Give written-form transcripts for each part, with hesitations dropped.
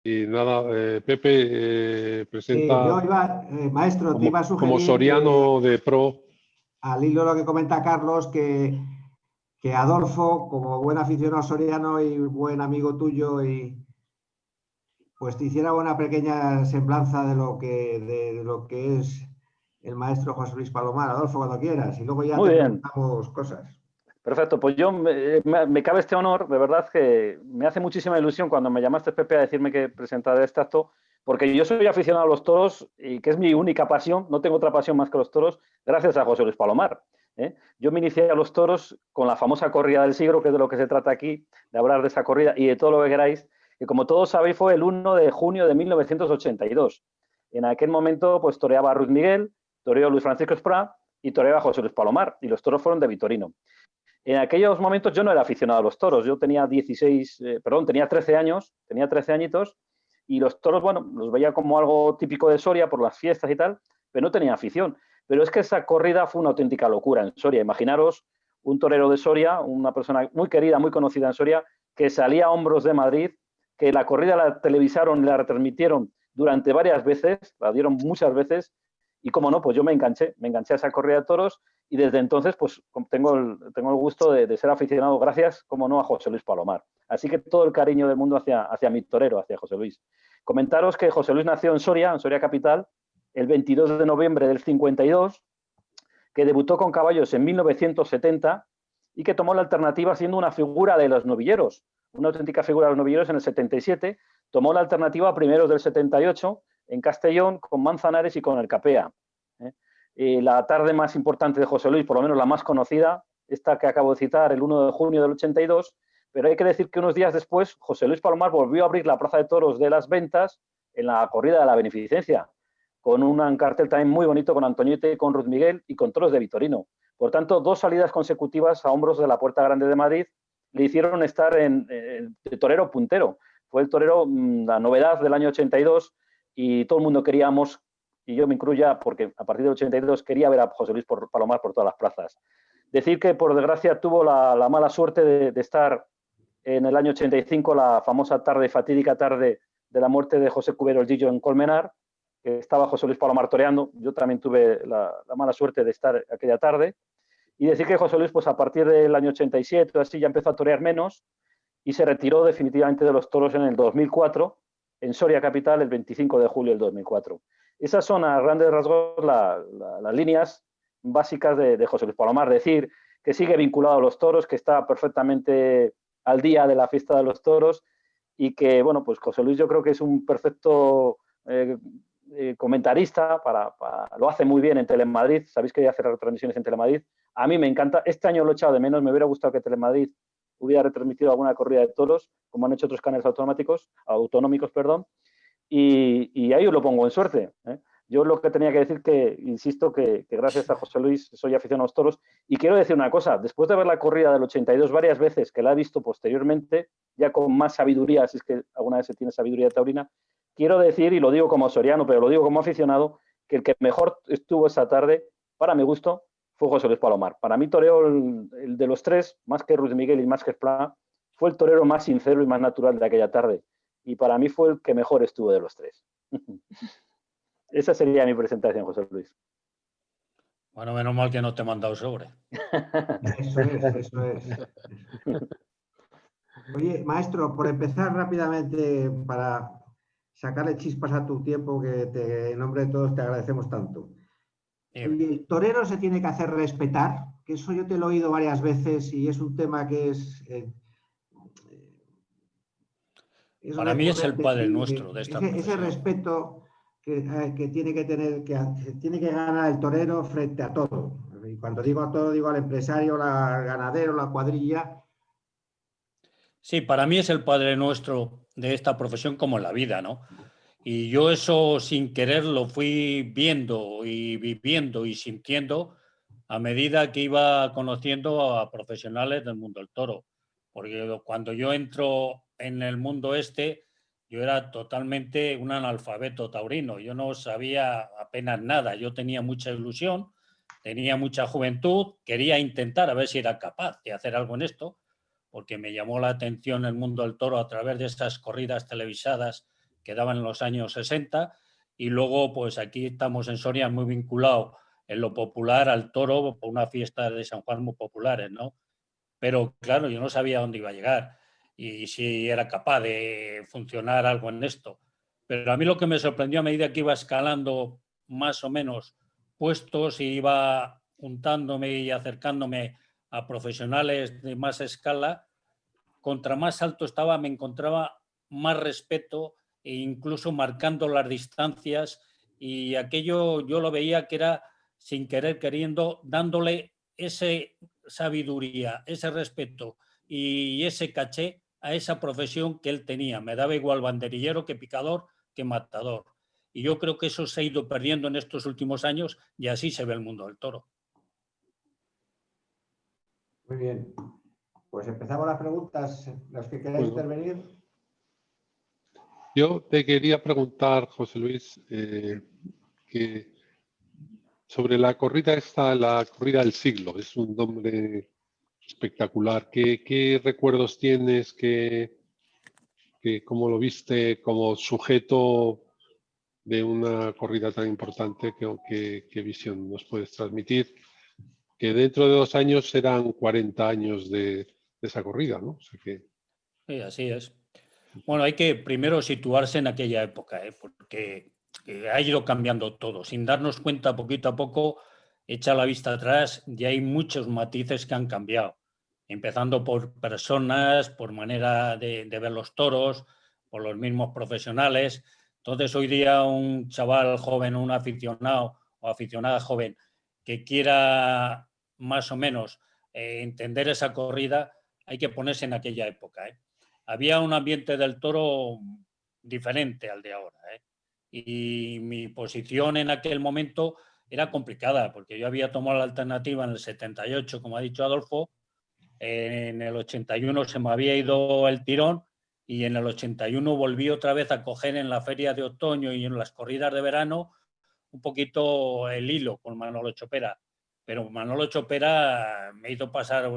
Y nada, Pepe Sí, yo presenta iba, maestro, te iba a como sugerir que, Soriano de pro. al hilo de lo que comenta Carlos, que Adolfo, como buen aficionado soriano y buen amigo tuyo, pues te hiciera una pequeña semblanza de lo que es el maestro José Luis Palomar. Adolfo, cuando quieras, y luego ya Muy te bien, preguntamos cosas. perfecto. Pues yo me cabe este honor, de verdad que me hace muchísima ilusión cuando me llamaste, Pepe, a decirme que presentara este acto, porque yo soy aficionado a los toros y que es mi única pasión, no tengo otra pasión más que los toros, gracias a José Luis Palomar. Yo me inicié a los toros con la famosa corrida del siglo, que es de lo que se trata aquí, de hablar de esa corrida y de todo lo que queráis, que como todos sabéis fue el 1 de junio de 1982. En aquel momento pues toreaba a Ruiz Miguel, toreó Luis Francisco Esprá y toreaba a José Luis Palomar, y los toros fueron de Vitorino. En aquellos momentos yo no era aficionado a los toros, yo tenía tenía 13 años, tenía 13 añitos, y los toros, bueno, los veía como algo típico de Soria por las fiestas y tal, pero no tenía afición. Pero es que esa corrida fue una auténtica locura en Soria. Imaginaros un torero de Soria, una persona muy querida, muy conocida en Soria, que salía a hombros de Madrid, que la corrida la televisaron y la retransmitieron durante varias veces, la dieron muchas veces, y como no, pues yo me enganché a esa corrida de toros, y desde entonces pues tengo el gusto de ser aficionado, gracias, como no, a José Luis Palomar. Así que todo el cariño del mundo hacia mi torero, hacia José Luis. Comentaros que José Luis nació en Soria capital, el 22 de noviembre del 52, que debutó con caballos en 1970 y que tomó la alternativa siendo una figura de los novilleros, una auténtica figura de los novilleros en el 77, tomó la alternativa a primeros del 78 en Castellón con Manzanares y con el Capea. La tarde más importante de José Luis, por lo menos la más conocida, esta que acabo de citar, el 1 de junio del 82, pero hay que decir que unos días después José Luis Palomar volvió a abrir la Plaza de Toros de las Ventas en la corrida de la Beneficencia, con un cartel también muy bonito con Antoñete, con Ruiz Miguel y con toros de Vitorino. Por tanto, 2 salidas consecutivas a hombros de la Puerta Grande de Madrid le hicieron estar de torero puntero. Fue el torero, la novedad del año 82, y todo el mundo queríamos, y yo me incluya, porque a partir del 82 quería ver a José Luis Palomar por todas las plazas. Decir que, por desgracia, tuvo la mala suerte de estar en el año 85, la famosa fatídica tarde de la muerte de José Cubero el Gillo en Colmenar, que estaba José Luis Palomar toreando. Yo también tuve la mala suerte de estar aquella tarde. Y decir que José Luis, pues a partir del año 87, así, ya empezó a torear menos y se retiró definitivamente de los toros en el 2004, en Soria capital, el 25 de julio del 2004. Esas son, a grandes rasgos, las líneas básicas de José Luis Palomar. Decir que sigue vinculado a los toros, que está perfectamente al día de la fiesta de los toros, y que, bueno, pues José Luis yo creo que es un perfecto comentarista, lo hace muy bien en Telemadrid. Sabéis que hace retransmisiones en Telemadrid. A mí me encanta. Este año lo he echado de menos. Me hubiera gustado que Telemadrid hubiera retransmitido alguna corrida de toros, como han hecho otros canales autonómicos, y ahí os lo pongo en suerte. Yo lo que tenía que decir, que insisto, que gracias a José Luis soy aficionado a los toros. Y quiero decir una cosa: después de ver la corrida del 82 varias veces, que la he visto posteriormente, ya con más sabiduría, si es que alguna vez se tiene sabiduría taurina, quiero decir, y lo digo como soriano, pero lo digo como aficionado, que el que mejor estuvo esa tarde, para mi gusto, fue José Luis Palomar. Para mí, toreo el de los tres, más que Ruiz Miguel y más que Esplá, fue el torero más sincero y más natural de aquella tarde. Y para mí fue el que mejor estuvo de los tres. Esa sería mi presentación, José Luis. Bueno, menos mal que no te he mandado sobre. Eso es, eso es. Oye, maestro, por empezar rápidamente, para sacarle chispas a tu tiempo, que en nombre de todos te agradecemos tanto. El torero se tiene que hacer respetar, que eso yo te lo he oído varias veces y es un tema que es Para mí es el recurrente. padre Sí, nuestro de esta ese profesión. respeto que tiene que tener, que tiene que ganar el torero frente a todo. Y cuando digo a todo, digo al empresario, al ganadero, la cuadrilla. Sí, para mí es el padre nuestro de esta profesión, como en la vida, ¿no? Y yo eso, sin querer, lo fui viendo y viviendo y sintiendo a medida que iba conociendo a profesionales del mundo del toro. Porque cuando yo entro en el mundo yo era totalmente un analfabeto taurino. Yo no sabía apenas nada. Yo tenía mucha ilusión, tenía mucha juventud, quería intentar a ver si era capaz de hacer algo en esto, porque me llamó la atención el mundo del toro a través de esas corridas televisadas que daban en los años 60, y luego pues aquí estamos en Soria muy vinculados en lo popular al toro por una fiesta de San Juan muy populares, ¿no? Pero claro, yo no sabía dónde iba a llegar y si era capaz de funcionar algo en esto. Pero a mí lo que me sorprendió a medida que iba escalando más o menos puestos y iba juntándome y acercándome a profesionales de más escala, contra más alto estaba, me encontraba más respeto e incluso marcando las distancias, y aquello yo lo veía que era sin querer queriendo, dándole ese sabiduría, ese respeto y ese caché a esa profesión que él tenía. Me daba igual banderillero que picador que matador. Y yo creo que eso se ha ido perdiendo en estos últimos años y así se ve el mundo del toro. Muy bien. Pues empezamos las preguntas, los que queráis intervenir. Yo te quería preguntar, José Luis, que sobre la corrida esta, la corrida del siglo, es un nombre espectacular. ¿Qué recuerdos tienes? ¿Cómo lo viste como sujeto de una corrida tan importante? ¿Qué visión nos puedes transmitir? Que dentro de 2 años serán 40 años de esa corrida, ¿no? O sea que... Sí, así es. Bueno, hay que primero situarse en aquella época, porque ha ido cambiando todo. Sin darnos cuenta, poquito a poco, echa la vista atrás, y hay muchos matices que han cambiado. Empezando por personas, por manera de ver los toros, por los mismos profesionales. Entonces, hoy día un chaval joven, un aficionado o aficionada joven que quiera más o menos entender esa corrida, hay que ponerse en aquella época. Había un ambiente del toro diferente al de ahora. Y mi posición en aquel momento era complicada, porque yo había tomado la alternativa en el 78, como ha dicho Adolfo, en el 81 se me había ido el tirón y en el 81 volví otra vez a coger en la feria de otoño y en las corridas de verano un poquito el hilo con Manolo Chopera. Pero Manolo Chopera me hizo pasar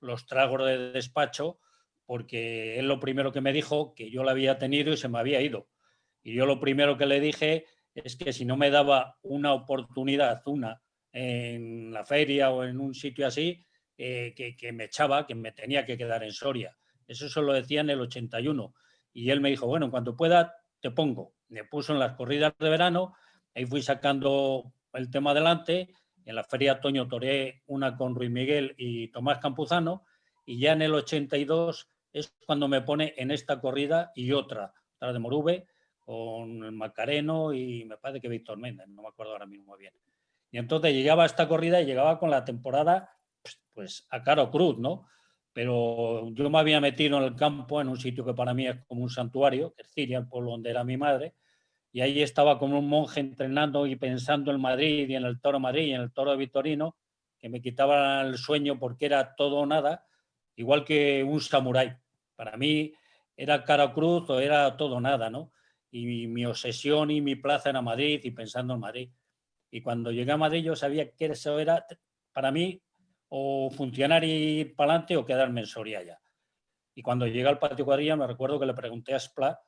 los tragos de despacho, porque él lo primero que me dijo que yo la había tenido y se me había ido. Y yo lo primero que le dije es que si no me daba una oportunidad, en la feria o en un sitio así, que me echaba, que me tenía que quedar en Soria. Eso se lo decía en el 81. Y él me dijo, bueno, en cuanto pueda, te pongo. Me puso en las corridas de verano, ahí fui sacando el tema adelante. En la feria de otoño toreé una con Ruiz Miguel y Tomás Campuzano, y ya en el 82 es cuando me pone en esta corrida y otra de Morube, con el Macareno y me parece que Víctor Méndez, no me acuerdo ahora mismo bien. Y entonces llegaba a esta corrida y llegaba con la temporada pues a caro cruz, ¿no? Pero yo me había metido en el campo, en un sitio que para mí es como un santuario, que es Ciria, el pueblo donde era mi madre, y ahí estaba como un monje entrenando y pensando en Madrid y en el Toro Madrid y en el Toro Vitorino, que me quitaba el sueño porque era todo o nada, igual que un samurái. Para mí era cara cruz o era todo o nada, ¿no? Y mi obsesión y mi plaza era Madrid y pensando en Madrid. Y cuando llegué a Madrid yo sabía que eso era, para mí, o funcionar y ir para adelante o quedarme en Soria ya. Y cuando llegué al patio cuadrilla me recuerdo que le pregunté a Splat,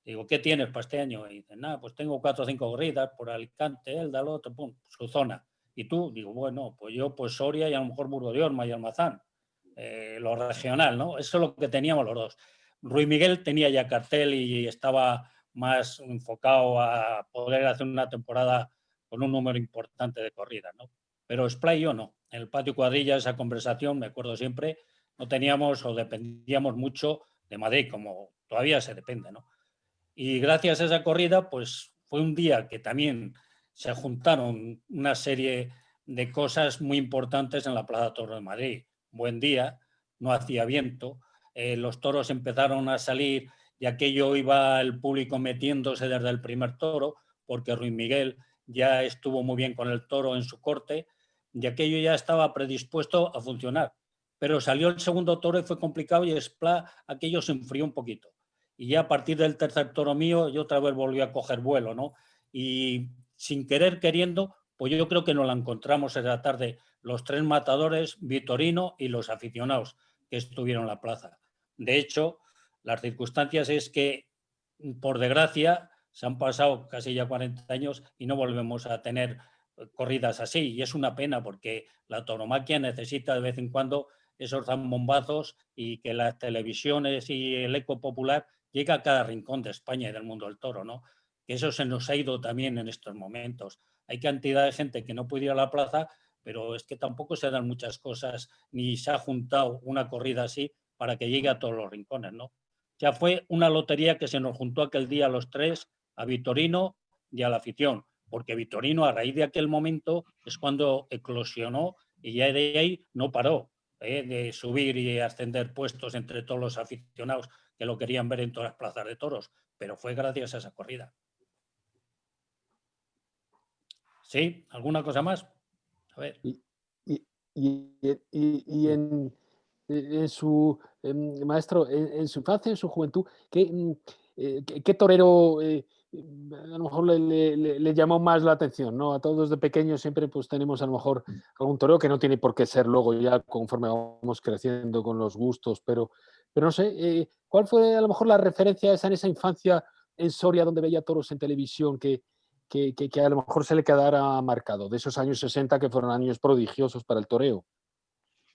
digo, ¿qué tienes para este año? Y dice, nada, pues tengo 4 o 5 corridas por Alicante, Éldalo, pum, su zona. ¿Y tú? Digo, bueno, pues yo pues Soria y a lo mejor Burgo de Orma y Almazán, lo regional, ¿no? Eso es lo que teníamos los dos. Ruiz Miguel tenía ya cartel y estaba más enfocado a poder hacer una temporada con un número importante de corridas, ¿no? Pero Splay yo no. En el patio cuadrilla esa conversación, me acuerdo siempre, no teníamos o dependíamos mucho de Madrid, como todavía se depende, ¿no? Y gracias a esa corrida, pues fue un día que también se juntaron una serie de cosas muy importantes en la Plaza Toro de Madrid. Buen día, no hacía viento, los toros empezaron a salir y aquello iba el público metiéndose desde el primer toro, porque Ruiz Miguel ya estuvo muy bien con el toro en su corte y aquello ya estaba predispuesto a funcionar. Pero salió el segundo toro y fue complicado y aquello se enfrió un poquito. Y ya a partir del tercer toro mío, yo otra vez volví a coger vuelo, ¿no? Y sin querer, queriendo, pues yo creo que nos la encontramos esa tarde los 3 matadores, Vitorino y los aficionados que estuvieron en la plaza. De hecho, las circunstancias es que por desgracia, se han pasado casi ya 40 años y no volvemos a tener corridas así. Y es una pena porque la tauromaquia necesita de vez en cuando esos zambombazos y que las televisiones y el eco popular llegue a cada rincón de España y del mundo del toro, ¿no? Que eso se nos ha ido también en estos momentos. Hay cantidad de gente que no puede ir a la plaza, pero es que tampoco se dan muchas cosas, ni se ha juntado una corrida así para que llegue a todos los rincones, ¿no? Ya fue una lotería que se nos juntó aquel día a los tres, a Vitorino y a la afición, porque Vitorino a raíz de aquel momento es cuando eclosionó y ya de ahí no paró de subir y ascender puestos entre todos los aficionados que lo querían ver en todas las plazas de toros, pero fue gracias a esa corrida. ¿Sí? ¿Alguna cosa más? A ver. Y en su maestro, en su infancia, en su juventud, ¿qué torero a lo mejor le llamó más la atención? ¿No? A todos de pequeños siempre pues, tenemos a lo mejor algún torero que no tiene por qué ser luego ya conforme vamos creciendo con los gustos, pero no sé, ¿cuál fue a lo mejor la referencia esa en esa infancia en Soria donde veía toros en televisión que a lo mejor se le quedara marcado, de esos años 60 que fueron años prodigiosos para el toreo?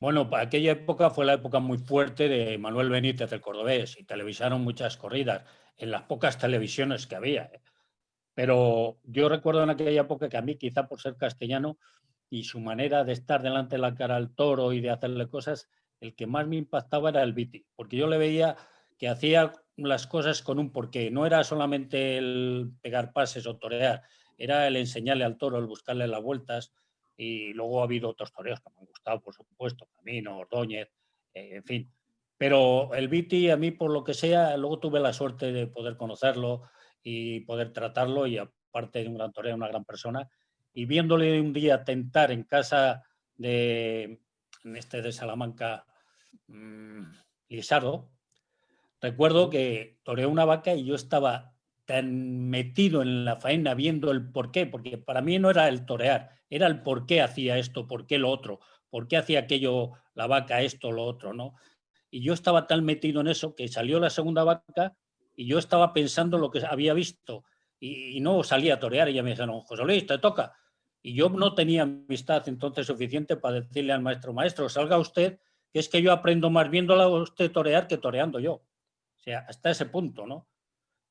Bueno, para aquella época fue la época muy fuerte de Manuel Benítez, el cordobés, y televisaron muchas corridas en las pocas televisiones que había. Pero yo recuerdo en aquella época que a mí, quizá por ser castellano y su manera de estar delante de la cara al toro y de hacerle cosas, el que más me impactaba era el Viti, porque yo le veía que hacía las cosas con un porqué. No era solamente el pegar pases o torear, era el enseñarle al toro, el buscarle las vueltas. Y luego ha habido otros toreros que me han gustado, por supuesto, Camino, Ordóñez, en fin. Pero el Viti, a mí, por lo que sea, luego tuve la suerte de poder conocerlo y poder tratarlo, y aparte de un gran torero, una gran persona, y viéndole un día tentar en casa de Salamanca, Lisardo, recuerdo que toreó una vaca y yo estaba tan metido en la faena viendo el porqué, porque para mí no era el torear, era el por qué hacía esto, por qué lo otro, por qué hacía aquello, la vaca esto, lo otro, ¿no? Y yo estaba tan metido en eso que salió la segunda vaca y yo estaba pensando lo que había visto y no salía a torear. Y ya me dijeron, José Luis, te toca. Y yo no tenía amistad entonces suficiente para decirle al maestro, salga usted, que es que yo aprendo más viéndola a usted torear que toreando yo. O sea, hasta ese punto, ¿no?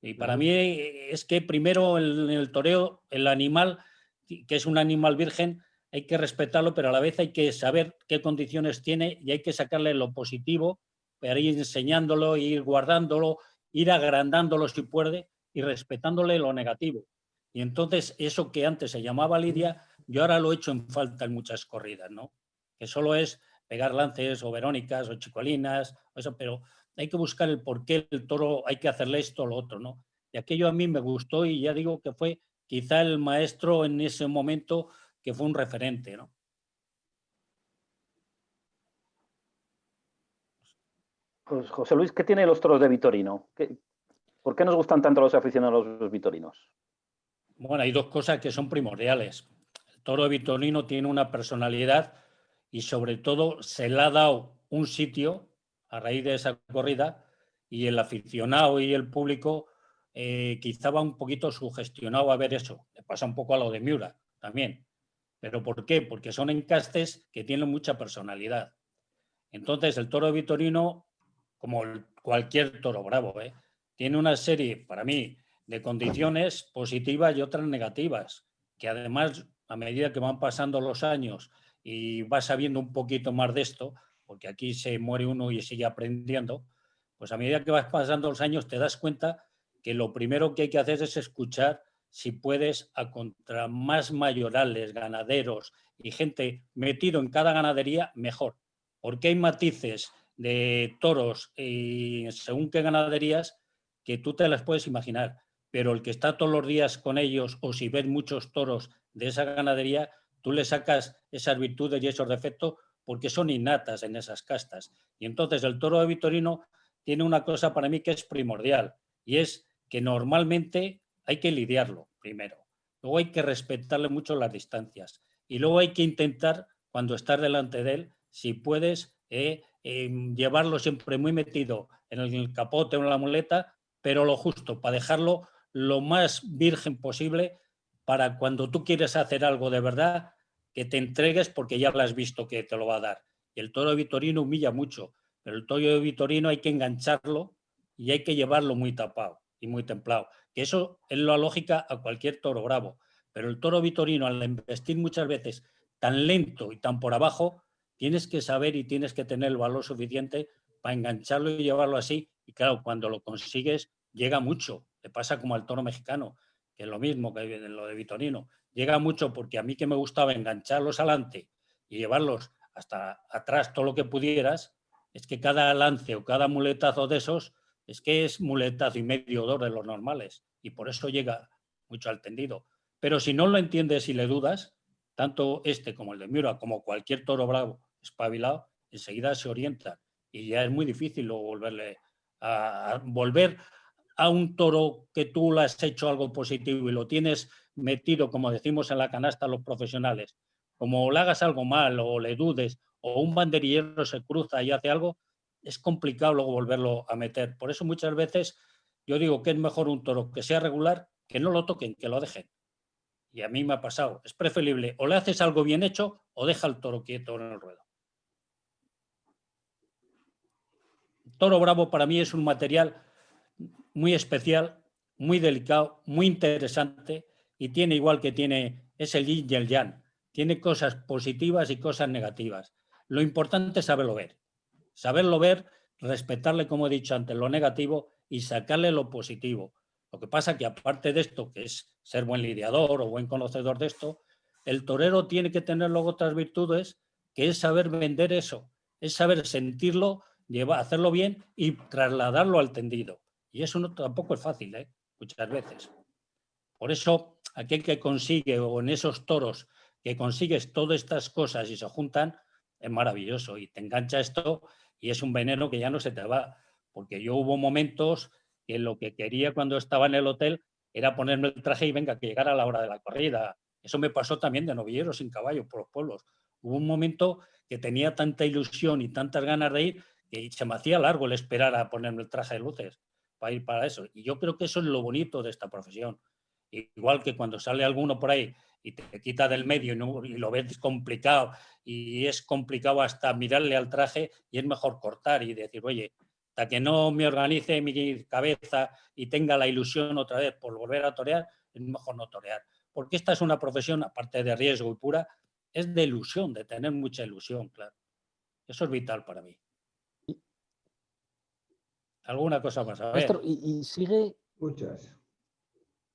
Y para mí es que primero en el toreo, el animal, que es un animal virgen, hay que respetarlo, pero a la vez hay que saber qué condiciones tiene y hay que sacarle lo positivo para ir enseñándolo, ir guardándolo, ir agrandándolo si puede y respetándole lo negativo. Y entonces eso que antes se llamaba lidia, yo ahora lo he hecho en falta en muchas corridas, ¿no? Que solo es pegar lances o verónicas o chicolinas, o eso, pero hay que buscar el por qué el toro hay que hacerle esto o lo otro, ¿no? Y aquello a mí me gustó y ya digo que fue quizá el maestro en ese momento que fue un referente, ¿no? Pues José Luis, ¿qué tiene los toros de Vitorino? ¿Por qué nos gustan tanto los aficionados a los vitorinos? Bueno, hay dos cosas que son primordiales. El toro de Vitorino tiene una personalidad y sobre todo se le ha dado un sitio a raíz de esa corrida y el aficionado y el público quizá va un poquito sugestionado a ver eso. Le pasa un poco a lo de Miura también. ¿Pero por qué? Porque son encastes que tienen mucha personalidad. Entonces, el toro de Vitorino, como cualquier toro bravo, tiene una serie, para mí, de condiciones positivas y otras negativas, que además, a medida que van pasando los años y vas sabiendo un poquito más de esto, porque aquí se muere uno y sigue aprendiendo, pues a medida que vas pasando los años te das cuenta que lo primero que hay que hacer es escuchar, si puedes, a contra más mayorales, ganaderos y gente metido en cada ganadería, mejor. Porque hay matices de toros y según qué ganaderías que tú te las puedes imaginar, pero el que está todos los días con ellos o si ves muchos toros de esa ganadería, tú le sacas esas virtudes y esos defectos porque son innatas en esas castas. Y entonces el toro de Vitorino tiene una cosa para mí que es primordial y es que normalmente hay que lidiarlo primero. Luego hay que respetarle mucho las distancias y luego hay que intentar, cuando estás delante de él, si puedes, llevarlo siempre muy metido en el capote o en la muleta pero lo justo, para dejarlo lo más virgen posible para cuando tú quieres hacer algo de verdad, que te entregues porque ya lo has visto que te lo va a dar. Y el toro de Vitorino humilla mucho, pero el toro de Vitorino hay que engancharlo y hay que llevarlo muy tapado y muy templado. Que eso es la lógica a cualquier toro bravo. Pero el toro Vitorino, al embestir muchas veces tan lento y tan por abajo, tienes que saber y tienes que tener el valor suficiente para engancharlo y llevarlo así. Y claro, cuando lo consigues, llega mucho. Le pasa como al toro mexicano, que es lo mismo que en lo de Vitorino. Llega mucho porque a mí que me gustaba engancharlos adelante y llevarlos hasta atrás todo lo que pudieras, es que cada lance o cada muletazo de esos es que es muletazo y medio dos de los normales y por eso llega mucho al tendido. Pero si no lo entiendes y le dudas, tanto este como el de Miura, como cualquier toro bravo espabilado, enseguida se orienta y ya es muy difícil luego volver a un toro que tú le has hecho algo positivo y lo tienes metido, como decimos en la canasta los profesionales, como le hagas algo mal o le dudes o un banderillero se cruza y hace algo, es complicado luego volverlo a meter. Por eso muchas veces yo digo que es mejor un toro que sea regular, que no lo toquen, que lo dejen. Y a mí me ha pasado. Es preferible o le haces algo bien hecho o deja el toro quieto en el ruedo. El toro bravo para mí es un material muy especial, muy delicado, muy interesante y tiene igual que tiene, es el yin y el yang. Tiene cosas positivas y cosas negativas. Lo importante es saberlo ver, respetarle, como he dicho antes, lo negativo y sacarle lo positivo. Lo que pasa que aparte de esto, que es ser buen lidiador o buen conocedor de esto, el torero tiene que tener luego otras virtudes, que es saber vender eso, es saber sentirlo, hacerlo bien y trasladarlo al tendido. Y eso no, tampoco es fácil, muchas veces. Por eso, aquel que consigue, o en esos toros, que consigues todas estas cosas y se juntan, es maravilloso y te engancha esto y es un veneno que ya no se te va. Porque yo hubo momentos que lo que quería cuando estaba en el hotel era ponerme el traje y venga, que llegara la hora de la corrida. Eso me pasó también de novillero sin caballo por los pueblos. Hubo un momento que tenía tanta ilusión y tantas ganas de ir que se me hacía largo el esperar a ponerme el traje de luces para ir para eso. Y yo creo que eso es lo bonito de esta profesión. Igual que cuando sale alguno por ahí y te quita del medio y lo ves complicado y es complicado hasta mirarle al traje y es mejor cortar y decir, oye, hasta que no me organice mi cabeza y tenga la ilusión otra vez por volver a torear, es mejor no torear. Porque esta es una profesión, aparte de riesgo y pura, es de ilusión, de tener mucha ilusión, claro. Eso es vital para mí. ¿Alguna cosa más? A ver. Maestro, y sigue, Muchas.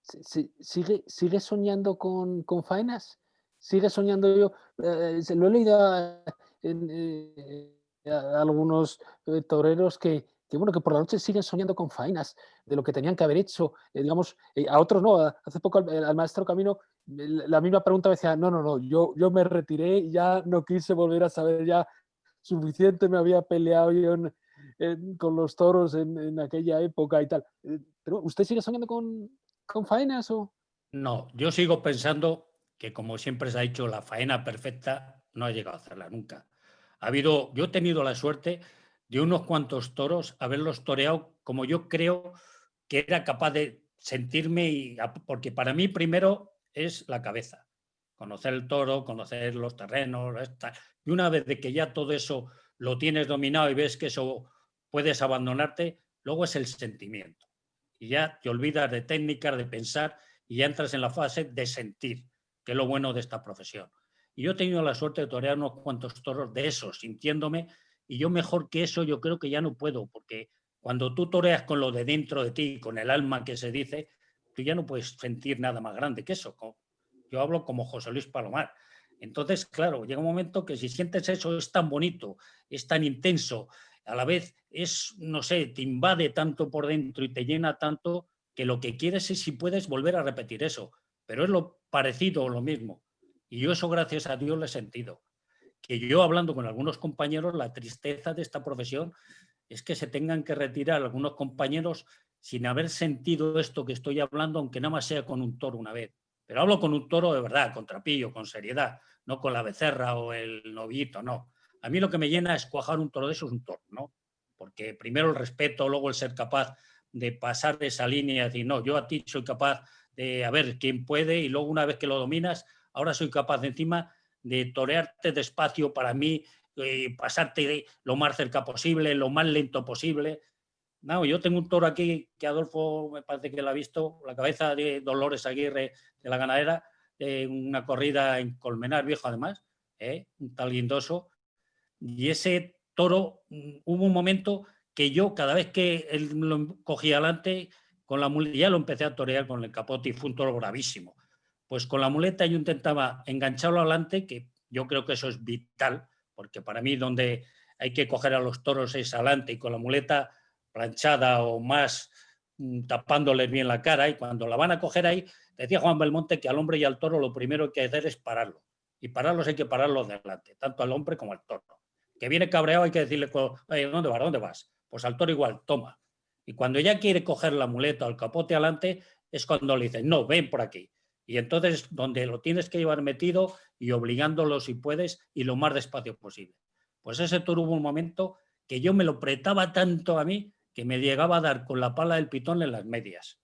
sigue soñando con faenas. Sigue soñando yo. Se lo he leído a algunos toreros que, bueno, que por la noche siguen soñando con faenas de lo que tenían que haber hecho. Digamos, a otros no. Hace poco al maestro Camino la misma pregunta me decía, no, yo me retiré y ya no quise volver a saber, ya suficiente me había peleado yo con los toros en aquella época y tal. Pero ¿usted sigue soñando con faenas o...? No, yo sigo pensando que, como siempre se ha dicho, la faena perfecta no ha llegado a hacerla nunca. Yo he tenido la suerte de unos cuantos toros haberlos toreado como yo creo que era capaz de sentirme, porque para mí primero es la cabeza, conocer el toro, conocer los terrenos, y una vez de que ya todo eso lo tienes dominado y ves que eso puedes abandonarte, luego es el sentimiento. Y ya te olvidas de técnicas, de pensar y ya entras en la fase de sentir, que es lo bueno de esta profesión. Y yo he tenido la suerte de torear unos cuantos toros de esos, sintiéndome, y yo mejor que eso yo creo que ya no puedo, porque cuando tú toreas con lo de dentro de ti, con el alma que se dice, tú ya no puedes sentir nada más grande que eso. Yo hablo como José Luis Palomar. Entonces, claro, llega un momento que si sientes eso es tan bonito, es tan intenso, a la vez es, no sé, te invade tanto por dentro y te llena tanto que lo que quieres es si puedes volver a repetir eso, pero es lo parecido o lo mismo. Y yo eso, gracias a Dios, lo he sentido. Que yo, hablando con algunos compañeros, la tristeza de esta profesión es que se tengan que retirar algunos compañeros sin haber sentido esto que estoy hablando, aunque nada más sea con un toro una vez. Pero hablo con un toro de verdad, con trapillo, con seriedad, no con la becerra o el novillito, no. A mí lo que me llena es cuajar un toro de esos, un toro, ¿no? Porque primero el respeto, luego el ser capaz de pasar esa línea, de decir, no, yo a ti soy capaz de a ver quién puede y luego una vez que lo dominas, ahora soy capaz de encima de torearte despacio para mí, pasarte lo más cerca posible, lo más lento posible. No, yo tengo un toro aquí que Adolfo me parece que lo ha visto, la cabeza de Dolores Aguirre de la ganadera, una corrida en Colmenar Viejo además, un tal Guindoso, y ese toro hubo un momento que yo cada vez que él lo cogía adelante con la muleta, ya lo empecé a torear con el capote y fue un toro bravísimo. Pues con la muleta yo intentaba engancharlo adelante, que yo creo que eso es vital, porque para mí donde hay que coger a los toros es adelante y con la muleta planchada o más tapándoles bien la cara, y cuando la van a coger ahí, decía Juan Belmonte que al hombre y al toro lo primero que hay que hacer es pararlo, y pararlos hay que pararlos de adelante, tanto al hombre como al toro. Que viene cabreado hay que decirle, ¿dónde vas? ¿Dónde vas? Pues al toro igual, toma. Y cuando ya quiere coger la muleta o el capote adelante, es cuando le dicen, no, ven por aquí. Y entonces donde lo tienes que llevar metido y obligándolo si puedes y lo más despacio posible. Pues ese toro hubo un momento que yo me lo apretaba tanto a mí que me llegaba a dar con la pala del pitón en las medias.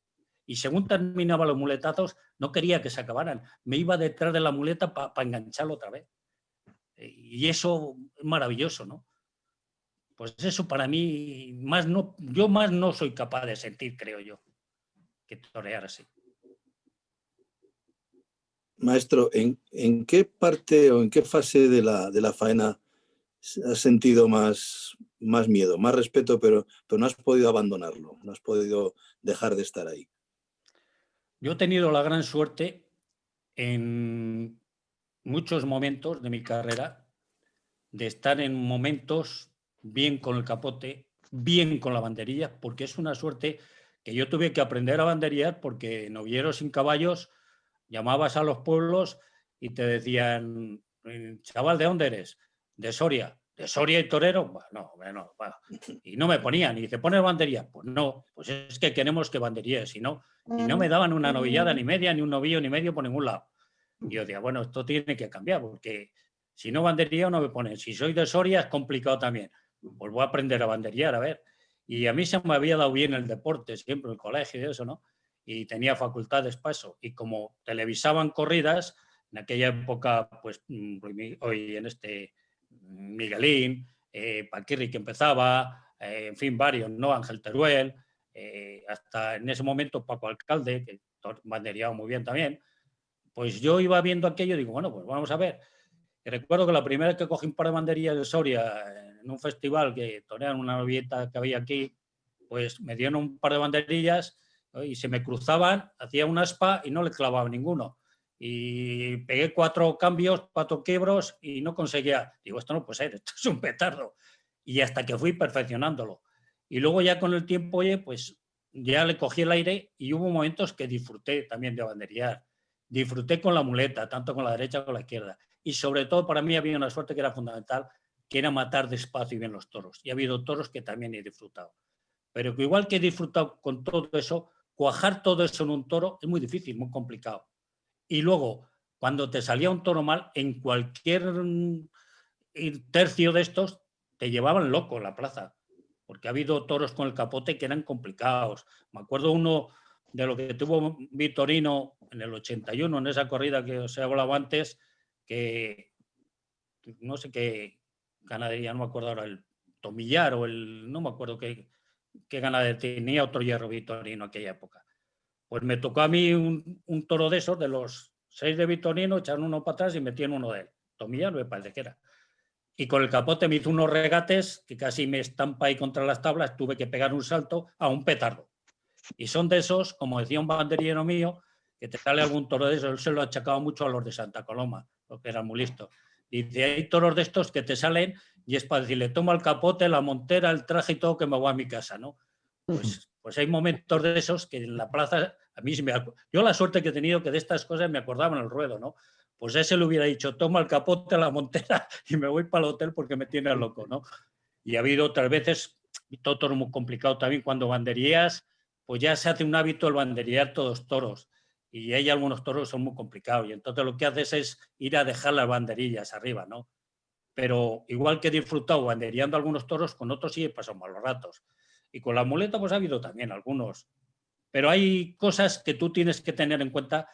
Y según terminaba los muletazos, no quería que se acabaran. Me iba detrás de la muleta para engancharlo otra vez. Y eso es maravilloso, ¿no? Pues eso para mí, yo más no soy capaz de sentir, creo yo, que torear así. Maestro, ¿en qué parte o en qué fase de la faena has sentido más miedo, más respeto, pero no has podido abandonarlo, no has podido dejar de estar ahí? Yo he tenido la gran suerte en muchos momentos de mi carrera de estar en momentos bien con el capote, bien con la banderilla, porque es una suerte que yo tuve que aprender a banderillar porque en novilleros sin caballos llamabas a los pueblos y te decían, chaval, ¿de dónde eres? De Soria. ¿De Soria y torero? Bueno. Y no me ponían. Y dice, ¿pones banderilla? Pues no, pues es que queremos que banderíes. Y no me daban una novillada ni media, ni un novillo ni medio por ningún lado. Y yo decía, bueno, esto tiene que cambiar, porque si no bandería no me ponen. Si soy de Soria es complicado también. Pues voy a aprender a banderillar, a ver. Y a mí se me había dado bien el deporte, siempre el colegio y eso, ¿no? Y tenía facultades para eso. Y como televisaban corridas, en aquella época, pues hoy en Miguelín, Paquirri que empezaba, en fin, varios, ¿no? Ángel Teruel, hasta en ese momento Paco Alcalde, que bandereaba muy bien también. Pues yo iba viendo aquello y digo, bueno, pues vamos a ver. Y recuerdo que la primera vez que cogí un par de banderillas de Soria en un festival que toreaban una novieta que había aquí, pues me dieron un par de banderillas y se me cruzaban, hacía una aspa y no le clavaba ninguno. Y pegué 4 cambios, 4 quiebros y no conseguía. Digo, esto no puede ser, esto es un petardo. Y hasta que fui perfeccionándolo. Y luego ya con el tiempo, oye, pues ya le cogí el aire y hubo momentos que disfruté también de banderillar. Disfruté con la muleta, tanto con la derecha como con la izquierda. Y sobre todo para mí había una suerte que era fundamental, que era matar despacio y bien los toros. Y ha habido toros que también he disfrutado. Pero que igual que he disfrutado con todo eso, cuajar todo eso en un toro es muy difícil, muy complicado. Y luego, cuando te salía un toro mal, en cualquier tercio de estos, te llevaban loco en la plaza. Porque ha habido toros con el capote que eran complicados. Me acuerdo uno de lo que tuvo Vitorino en el 81, en esa corrida que os he hablado antes, que no sé qué ganadería, no me acuerdo ahora, el Tomillar o no me acuerdo qué ganadería tenía otro hierro Vitorino en aquella época. Pues me tocó a mí un toro de esos, de los 6 de Vitorino, echaron uno para atrás y metían uno de él. Tomillar me parece que era. Y con el capote me hizo unos regates que casi me estampa ahí contra las tablas, tuve que pegar un salto a un petardo. Y son de esos, como decía un banderillero mío, que te sale algún toro de esos, él se lo ha achacado mucho a los de Santa Coloma, porque eran muy listos. Dice, hay toros de estos que te salen y es para decirle, toma el capote, la montera, el traje y todo, que me voy a mi casa, ¿no? Pues hay momentos de esos que en la plaza, a mí yo la suerte que he tenido que de estas cosas me acordaba en el ruedo, ¿no? Pues ese le hubiera dicho, toma el capote, la montera y me voy para el hotel porque me tiene loco, ¿no? Y ha habido otras veces, todo muy complicado también, cuando banderías, pues ya se hace un hábito el banderear todos toros. Y hay algunos toros que son muy complicados. Y entonces lo que haces es ir a dejar las banderillas arriba, ¿no? Pero igual que he disfrutado bandereando algunos toros, con otros sí he pasado malos ratos. Y con la muleta pues ha habido también algunos. Pero hay cosas que tú tienes que tener en cuenta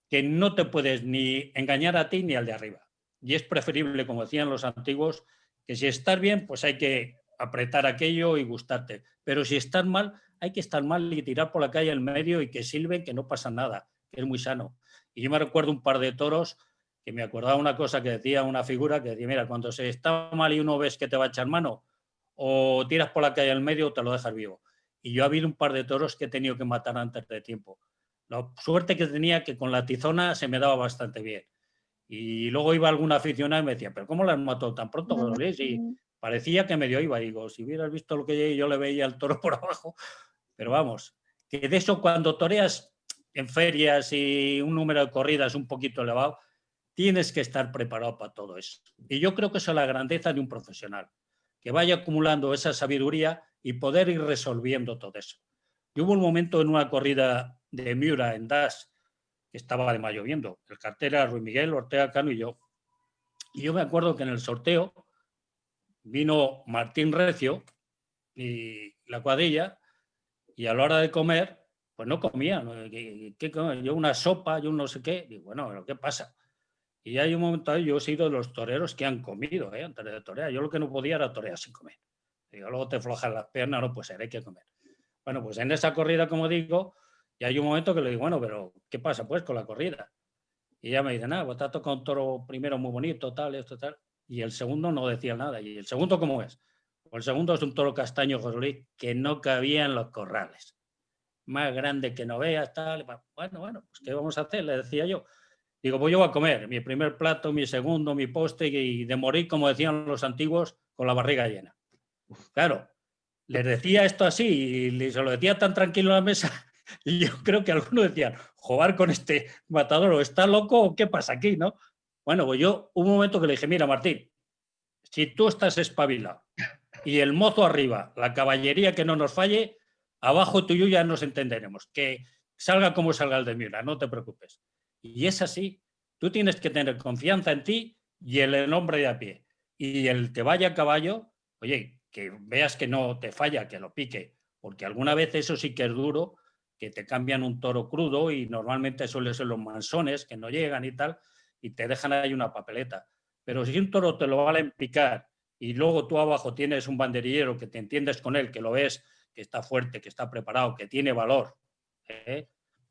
que no te puedes ni engañar a ti ni al de arriba. Y es preferible, como decían los antiguos, que si estás bien, pues hay que apretar aquello y gustarte. Pero si estás mal, hay que estar mal y tirar por la calle al medio y que silben, que no pasa nada, que es muy sano. Y yo me recuerdo un par de toros que me acordaba una cosa que decía una figura que decía, mira, cuando se está mal y uno ves que te va a echar mano, o tiras por la calle al medio o te lo dejas vivo. Y yo ha habido un par de toros que he tenido que matar antes de tiempo. La suerte que tenía que con la tizona se me daba bastante bien. Y luego iba algún aficionado y me decía, ¿pero cómo las mató tan pronto, José Luis? Y parecía que medio iba. Digo, si hubieras visto lo que yo le veía al toro por abajo. Pero vamos, que de eso cuando toreas en ferias y un número de corridas un poquito elevado, tienes que estar preparado para todo eso. Y yo creo que eso es la grandeza de un profesional, que vaya acumulando esa sabiduría y poder ir resolviendo todo eso. Y hubo un momento en una corrida de Miura en Das, que estaba además lloviendo. El cartel era Ruiz Miguel, Ortega Cano y yo. Y yo me acuerdo que en el sorteo vino Martín Recio y la cuadrilla, y a la hora de comer, pues no comía. ¿Qué comía? Yo una sopa, yo un no sé qué. Digo, bueno, ¿pero qué pasa? Y hay un momento ahí, yo he sido de los toreros que han comido antes de torear. Yo lo que no podía era torear sin comer. Digo, luego te flojas las piernas, no, pues hay que comer. Bueno, pues en esa corrida, como digo, y hay un momento que le digo, bueno, pero ¿qué pasa pues con la corrida? Y ella me dice, nada, pues te ha tocado un toro primero muy bonito, tal, esto, tal. Y el segundo no decía nada. ¿Y el segundo cómo es? Pues el segundo es un toro castaño, José Luis, que no cabía en los corrales. Más grande que no veas, tal. Bueno, pues ¿qué vamos a hacer? Le decía yo. Digo, pues yo voy a comer mi primer plato, mi segundo, mi postre y de morir, como decían los antiguos, con la barriga llena. Claro, les decía esto así y se lo decía tan tranquilo en la mesa y yo creo que algunos decían, jugar con este matador, o está loco o qué pasa aquí, ¿no? Bueno, pues yo hubo un momento que le dije, mira, Martín, si tú estás espabilado y el mozo arriba, la caballería que no nos falle, abajo tú y yo ya nos entenderemos. Que salga como salga el de Miura, no te preocupes. Y es así. Tú tienes que tener confianza en ti y en el hombre de a pie. Y el que vaya a caballo, oye, que veas que no te falla, que lo pique. Porque alguna vez eso sí que es duro, que te cambian un toro crudo y normalmente suelen ser los mansones que no llegan y tal, y te dejan ahí una papeleta. Pero si un toro te lo vale picar y luego tú abajo tienes un banderillero que te entiendes con él, que lo ves, que está fuerte, que está preparado, que tiene valor,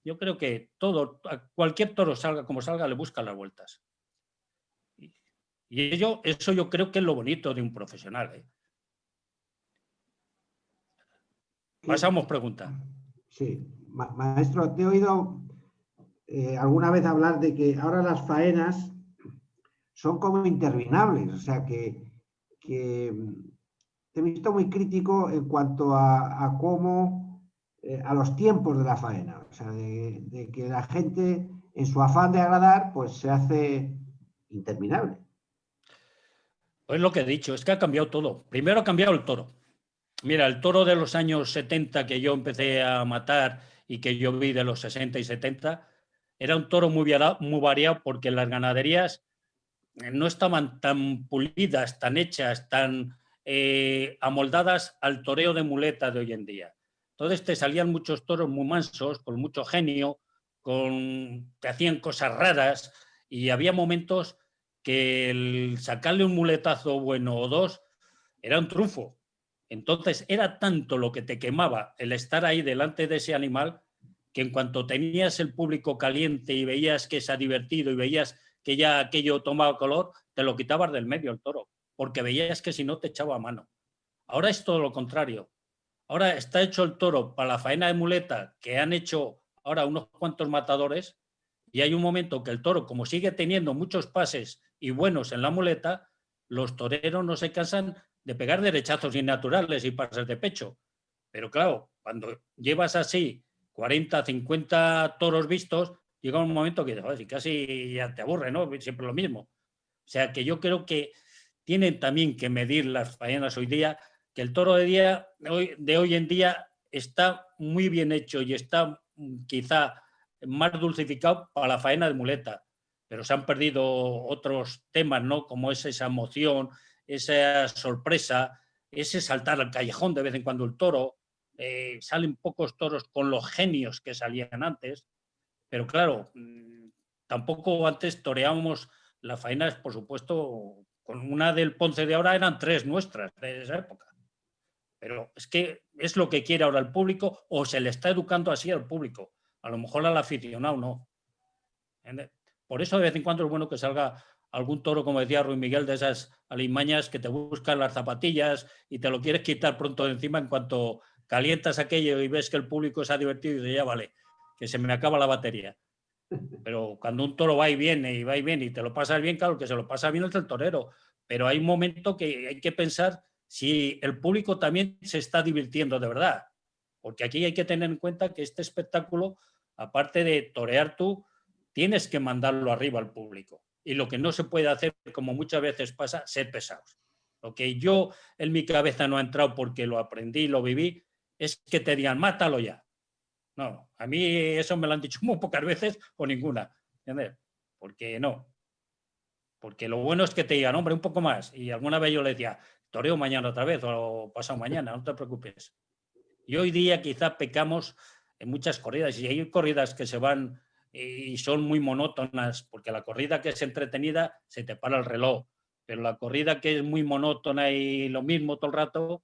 yo creo que todo, cualquier toro salga como salga, le busca las vueltas. Y eso yo creo que es lo bonito de un profesional. Pasamos pregunta. Sí, maestro, te he oído alguna vez hablar de que ahora las faenas son como interminables, o sea que te he visto muy crítico en cuanto a cómo, a los tiempos de la faena, o sea, de que la gente en su afán de agradar, pues se hace interminable. Pues lo que he dicho, es que ha cambiado todo. Primero ha cambiado el toro. Mira, el toro de los años 70 que yo empecé a matar y que yo vi de los 60 y 70, era un toro muy variado porque las ganaderías no estaban tan pulidas, tan hechas, tan amoldadas al toreo de muleta de hoy en día. Entonces te salían muchos toros muy mansos, con mucho genio, que hacían cosas raras y había momentos que el sacarle un muletazo bueno o dos era un triunfo. Entonces era tanto lo que te quemaba el estar ahí delante de ese animal que en cuanto tenías el público caliente y veías que se ha divertido y veías que ya aquello tomaba color, te lo quitabas del medio el toro, porque veías que si no te echaba a mano. Ahora es todo lo contrario. Ahora está hecho el toro para la faena de muleta que han hecho ahora unos cuantos matadores y hay un momento que el toro, como sigue teniendo muchos pases y buenos en la muleta, los toreros no se cansan de pegar derechazos innaturales y pases de pecho. Pero claro, cuando llevas así 40, 50 toros vistos, llega un momento que joder, casi ya te aburre, ¿no? Siempre lo mismo. O sea que yo creo que tienen también que medir las faenas hoy día, que el toro de hoy en día está muy bien hecho y está quizá más dulcificado para la faena de muleta, pero se han perdido otros temas, ¿no? Como es esa emoción, esa sorpresa, ese saltar al callejón de vez en cuando el toro. salen pocos toros con los genios que salían antes, pero claro, tampoco antes toreábamos las faenas, por supuesto, con una del Ponce de ahora eran 3 nuestras de esa época. Pero es que es lo que quiere ahora el público, o se le está educando así al público. A lo mejor al aficionado no. Por eso de vez en cuando es bueno que salga algún toro, como decía Ruiz Miguel, de esas alimañas que te buscan las zapatillas y te lo quieres quitar pronto de encima en cuanto calientas aquello y ves que el público se ha divertido y dice, ya vale, que se me acaba la batería. Pero cuando un toro va y viene y te lo pasas bien, claro, que se lo pasa bien es el torero. Pero hay un momento que hay que pensar si el público también se está divirtiendo de verdad. Porque aquí hay que tener en cuenta que este espectáculo, aparte de torear tú, tienes que mandarlo arriba al público. Y lo que no se puede hacer, como muchas veces pasa, ser pesados. Lo que yo en mi cabeza no ha entrado porque lo aprendí, lo viví, es que te digan, mátalo ya. No, a mí eso me lo han dicho muy pocas veces o ninguna. ¿Entiendes? Porque no. Porque lo bueno es que te digan, hombre, un poco más. Y alguna vez yo le decía, toreo mañana otra vez o pasado mañana, no te preocupes. Y hoy día quizá pecamos en muchas corridas y hay corridas que se van y son muy monótonas, porque la corrida que es entretenida se te para el reloj, pero la corrida que es muy monótona y lo mismo todo el rato,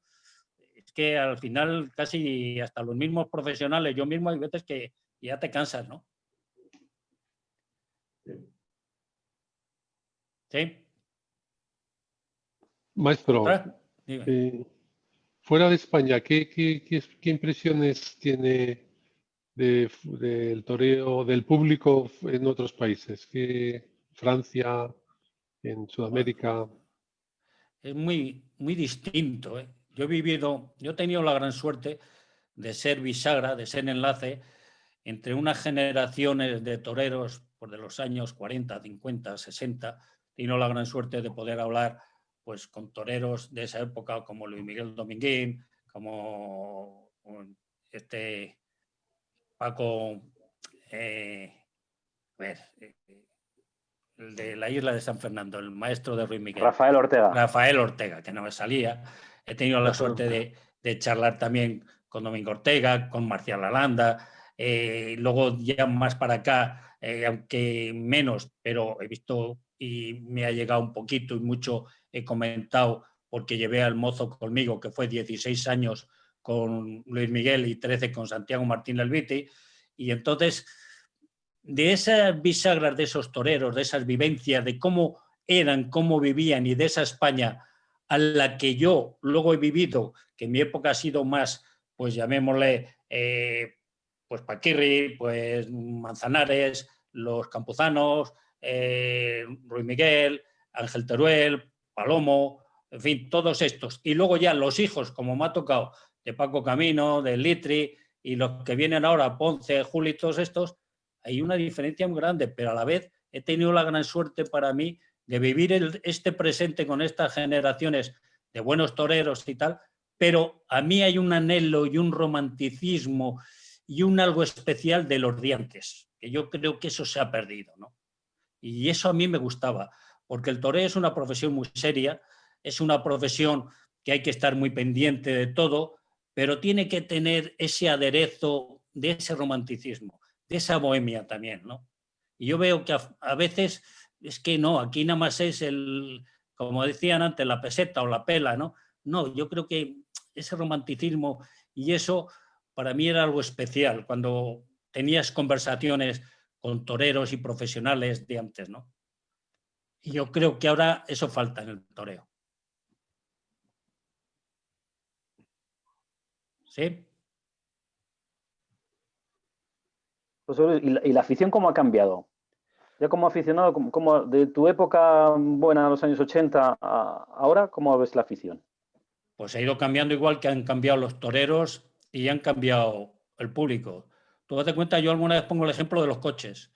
es que al final casi hasta los mismos profesionales, yo mismo hay veces que ya te cansas, ¿no? ¿Sí? Maestro, fuera de España, ¿qué impresiones tiene del toreo, del público en otros países? Francia, en Sudamérica. Es muy distinto, ¿eh? Yo he tenido la gran suerte de ser bisagra, de ser enlace entre unas generaciones de toreros pues, de los años 40, 50, 60. He tenido la gran suerte de poder hablar pues, con toreros de esa época como Luis Miguel Dominguín, como Paco, el de la isla de San Fernando, el maestro de Ruiz Miguel. Rafael Ortega. Rafael Ortega, que no me salía. He tenido la suerte de charlar también con Domingo Ortega, con Marcial Lalanda. Luego ya más para acá, aunque menos, pero he visto y me ha llegado un poquito y mucho he comentado porque llevé al mozo conmigo, que fue 16 años con Luis Miguel y 13 con Santiago Martín Elviti. Y entonces, de esas bisagras de esos toreros, de esas vivencias, de cómo eran, cómo vivían y de esa España a la que yo luego he vivido, que en mi época ha sido más, pues llamémosle, pues Paquirri, pues Manzanares, los Campozanos, Ruiz Miguel, Ángel Teruel, Palomo, en fin, todos estos. Y luego ya los hijos, como me ha tocado, de Paco Camino, de Litri, y los que vienen ahora, Ponce, Juli, todos estos, hay una diferencia muy grande, pero a la vez he tenido la gran suerte para mí de vivir este presente con estas generaciones de buenos toreros y tal, pero a mí hay un anhelo y un romanticismo y un algo especial de los de antes, que yo creo que eso se ha perdido, ¿no? Y eso a mí me gustaba, porque el toreo es una profesión muy seria, es una profesión que hay que estar muy pendiente de todo, pero tiene que tener ese aderezo de ese romanticismo, de esa bohemia también, ¿no? Y yo veo que a veces es que no, aquí nada más es como decían antes, la peseta o la pela, ¿no? No, yo creo que ese romanticismo y eso para mí era algo especial cuando tenías conversaciones con toreros y profesionales de antes, ¿no? Y yo creo que ahora eso falta en el toreo. ¿Sí? Pues, ¿y la afición cómo ha cambiado? Ya como aficionado, como de tu época buena, los años 80, a ahora, ¿cómo ves la afición? Pues ha ido cambiando igual que han cambiado los toreros y han cambiado el público. Tú date cuenta, yo alguna vez pongo el ejemplo de los coches.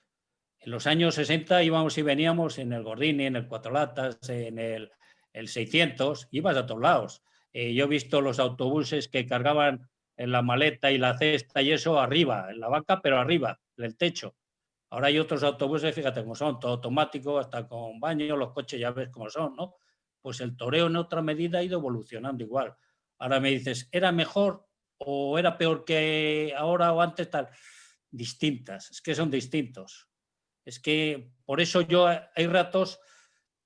En los años 60 íbamos y veníamos en el Gordini, en el Cuatro Latas, en el 600, ibas a todos lados. Yo he visto los autobuses que cargaban en la maleta y la cesta y eso arriba, en la vaca, pero arriba, del techo. Ahora hay otros autobuses, fíjate cómo son, todo automático, hasta con baño, los coches ya ves cómo son, ¿no? Pues el toreo en otra medida ha ido evolucionando igual. Ahora me dices, ¿era mejor? o era peor que ahora o antes, tal. Distintas, es que son distintos. Es que por eso yo hay ratos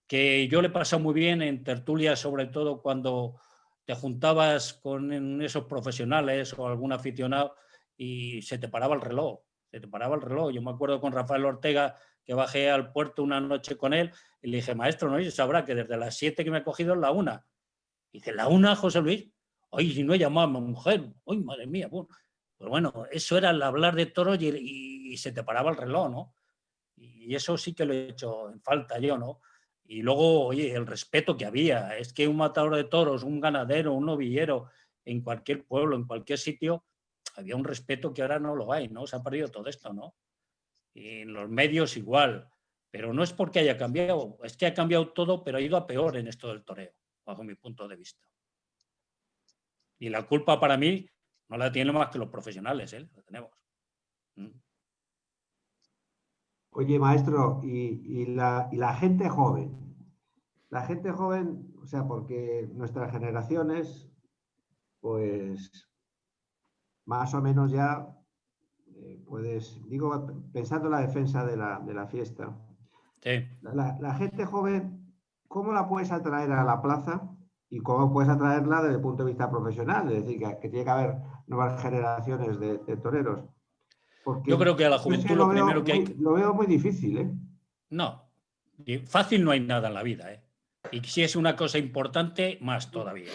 que yo le he pasado muy bien en tertulias, sobre todo cuando te juntabas con esos profesionales o algún aficionado y se te paraba el reloj, se te paraba el reloj. Yo me acuerdo con Rafael Ortega que bajé al puerto una noche con él y le dije, maestro, ¿no? Y sabrá que desde las 7 que me he cogido es la 1. Y dice, ¿la 1, José Luis? Oye, si no he llamado a mi mujer. ¡Ay, madre mía! Bueno, pues bueno, eso era el hablar de toros y se te paraba el reloj, ¿no? Y eso sí que lo he hecho en falta yo, ¿no? Y luego, oye, el respeto que había. Es que un matador de toros, un ganadero, un novillero, en cualquier pueblo, en cualquier sitio, había un respeto que ahora no lo hay, ¿no? Se ha perdido todo esto, ¿no? Y en los medios igual. Pero no es porque haya cambiado, es que ha cambiado todo, pero ha ido a peor en esto del toreo, bajo mi punto de vista. Y la culpa para mí no la tienen más que los profesionales, ¿eh? La tenemos. Oye, maestro, y la gente joven. La gente joven, o sea, porque nuestras generaciones, pues más o menos ya puedes, digo, pensando en la defensa de la fiesta. Sí. La gente joven, ¿cómo la puedes atraer a la plaza? Y cómo puedes atraerla desde el punto de vista profesional, es decir, que tiene que haber nuevas generaciones de toreros. Porque Yo creo que a la yo es juventud que lo primero que hay que... lo veo muy difícil, ¿eh? No, fácil no hay nada en la vida, ¿eh? Y si es una cosa importante, más todavía.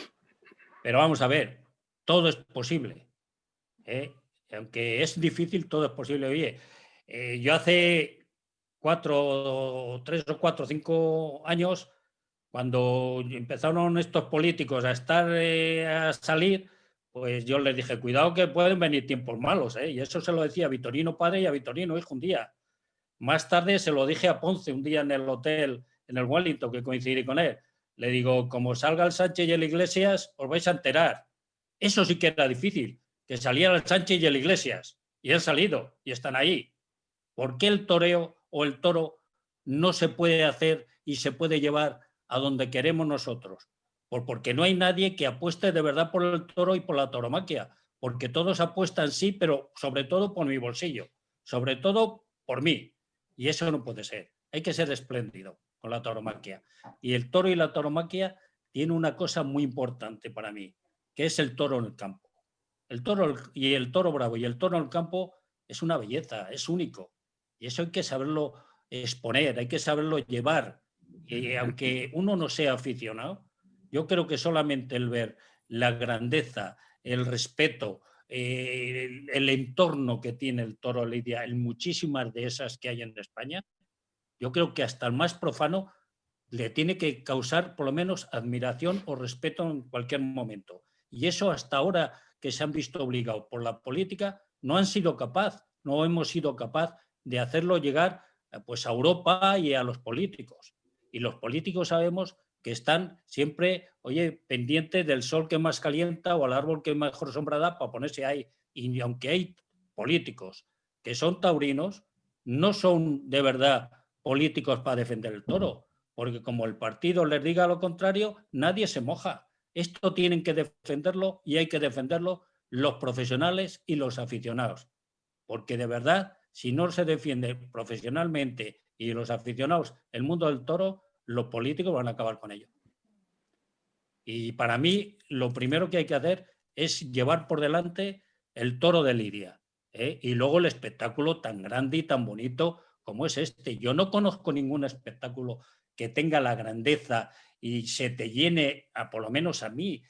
Pero vamos a ver, todo es posible, ¿eh? Aunque es difícil, todo es posible. Oye, yo hace 3 o 4 o 5 años, cuando empezaron estos políticos a estar a salir, pues yo les dije, cuidado que pueden venir tiempos malos, ¿eh? Y eso se lo decía a Vitorino padre y a Vitorino hijo un día. Más tarde se lo dije a Ponce un día en el hotel, en el Wellington, que coincidí con él. Le digo, como salga el Sánchez y el Iglesias, os vais a enterar. Eso sí que era difícil, que saliera el Sánchez y el Iglesias. Y han salido y están ahí. ¿Por qué el toreo o el toro no se puede hacer y se puede llevar a donde queremos nosotros? Pues porque no hay nadie que apueste de verdad por el toro y por la tauromaquia. Porque todos apuestan sí, pero sobre todo por mi bolsillo. Sobre todo por mí. Y eso no puede ser. Hay que ser espléndido con la tauromaquia. Y el toro y la tauromaquia tienen una cosa muy importante para mí, que es el toro en el campo. El toro y el toro bravo y el toro en el campo es una belleza, es único. Y eso hay que saberlo exponer, hay que saberlo llevar. Y aunque uno no sea aficionado, yo creo que solamente el ver la grandeza, el respeto, el entorno que tiene el toro lidia en muchísimas de esas que hay en España, yo creo que hasta el más profano le tiene que causar por lo menos admiración o respeto en cualquier momento. Y eso hasta ahora que se han visto obligados por la política, no han sido capaz, no hemos sido capaz de hacerlo llegar pues a Europa y a los políticos. Y los políticos sabemos que están siempre, oye, pendientes del sol que más calienta o al árbol que mejor sombra da para ponerse ahí. Y aunque hay políticos que son taurinos, no son de verdad políticos para defender el toro, porque como el partido les diga lo contrario, nadie se moja. Esto tienen que defenderlo y hay que defenderlo los profesionales y los aficionados, porque de verdad, si no se defiende profesionalmente y los aficionados el mundo del toro, los políticos van a acabar con ello. Y para mí, lo primero que hay que hacer es llevar por delante el toro de lidia, ¿eh? Y luego el espectáculo tan grande y tan bonito como es este. Yo no conozco ningún espectáculo que tenga la grandeza y se te llene, por lo menos a mí,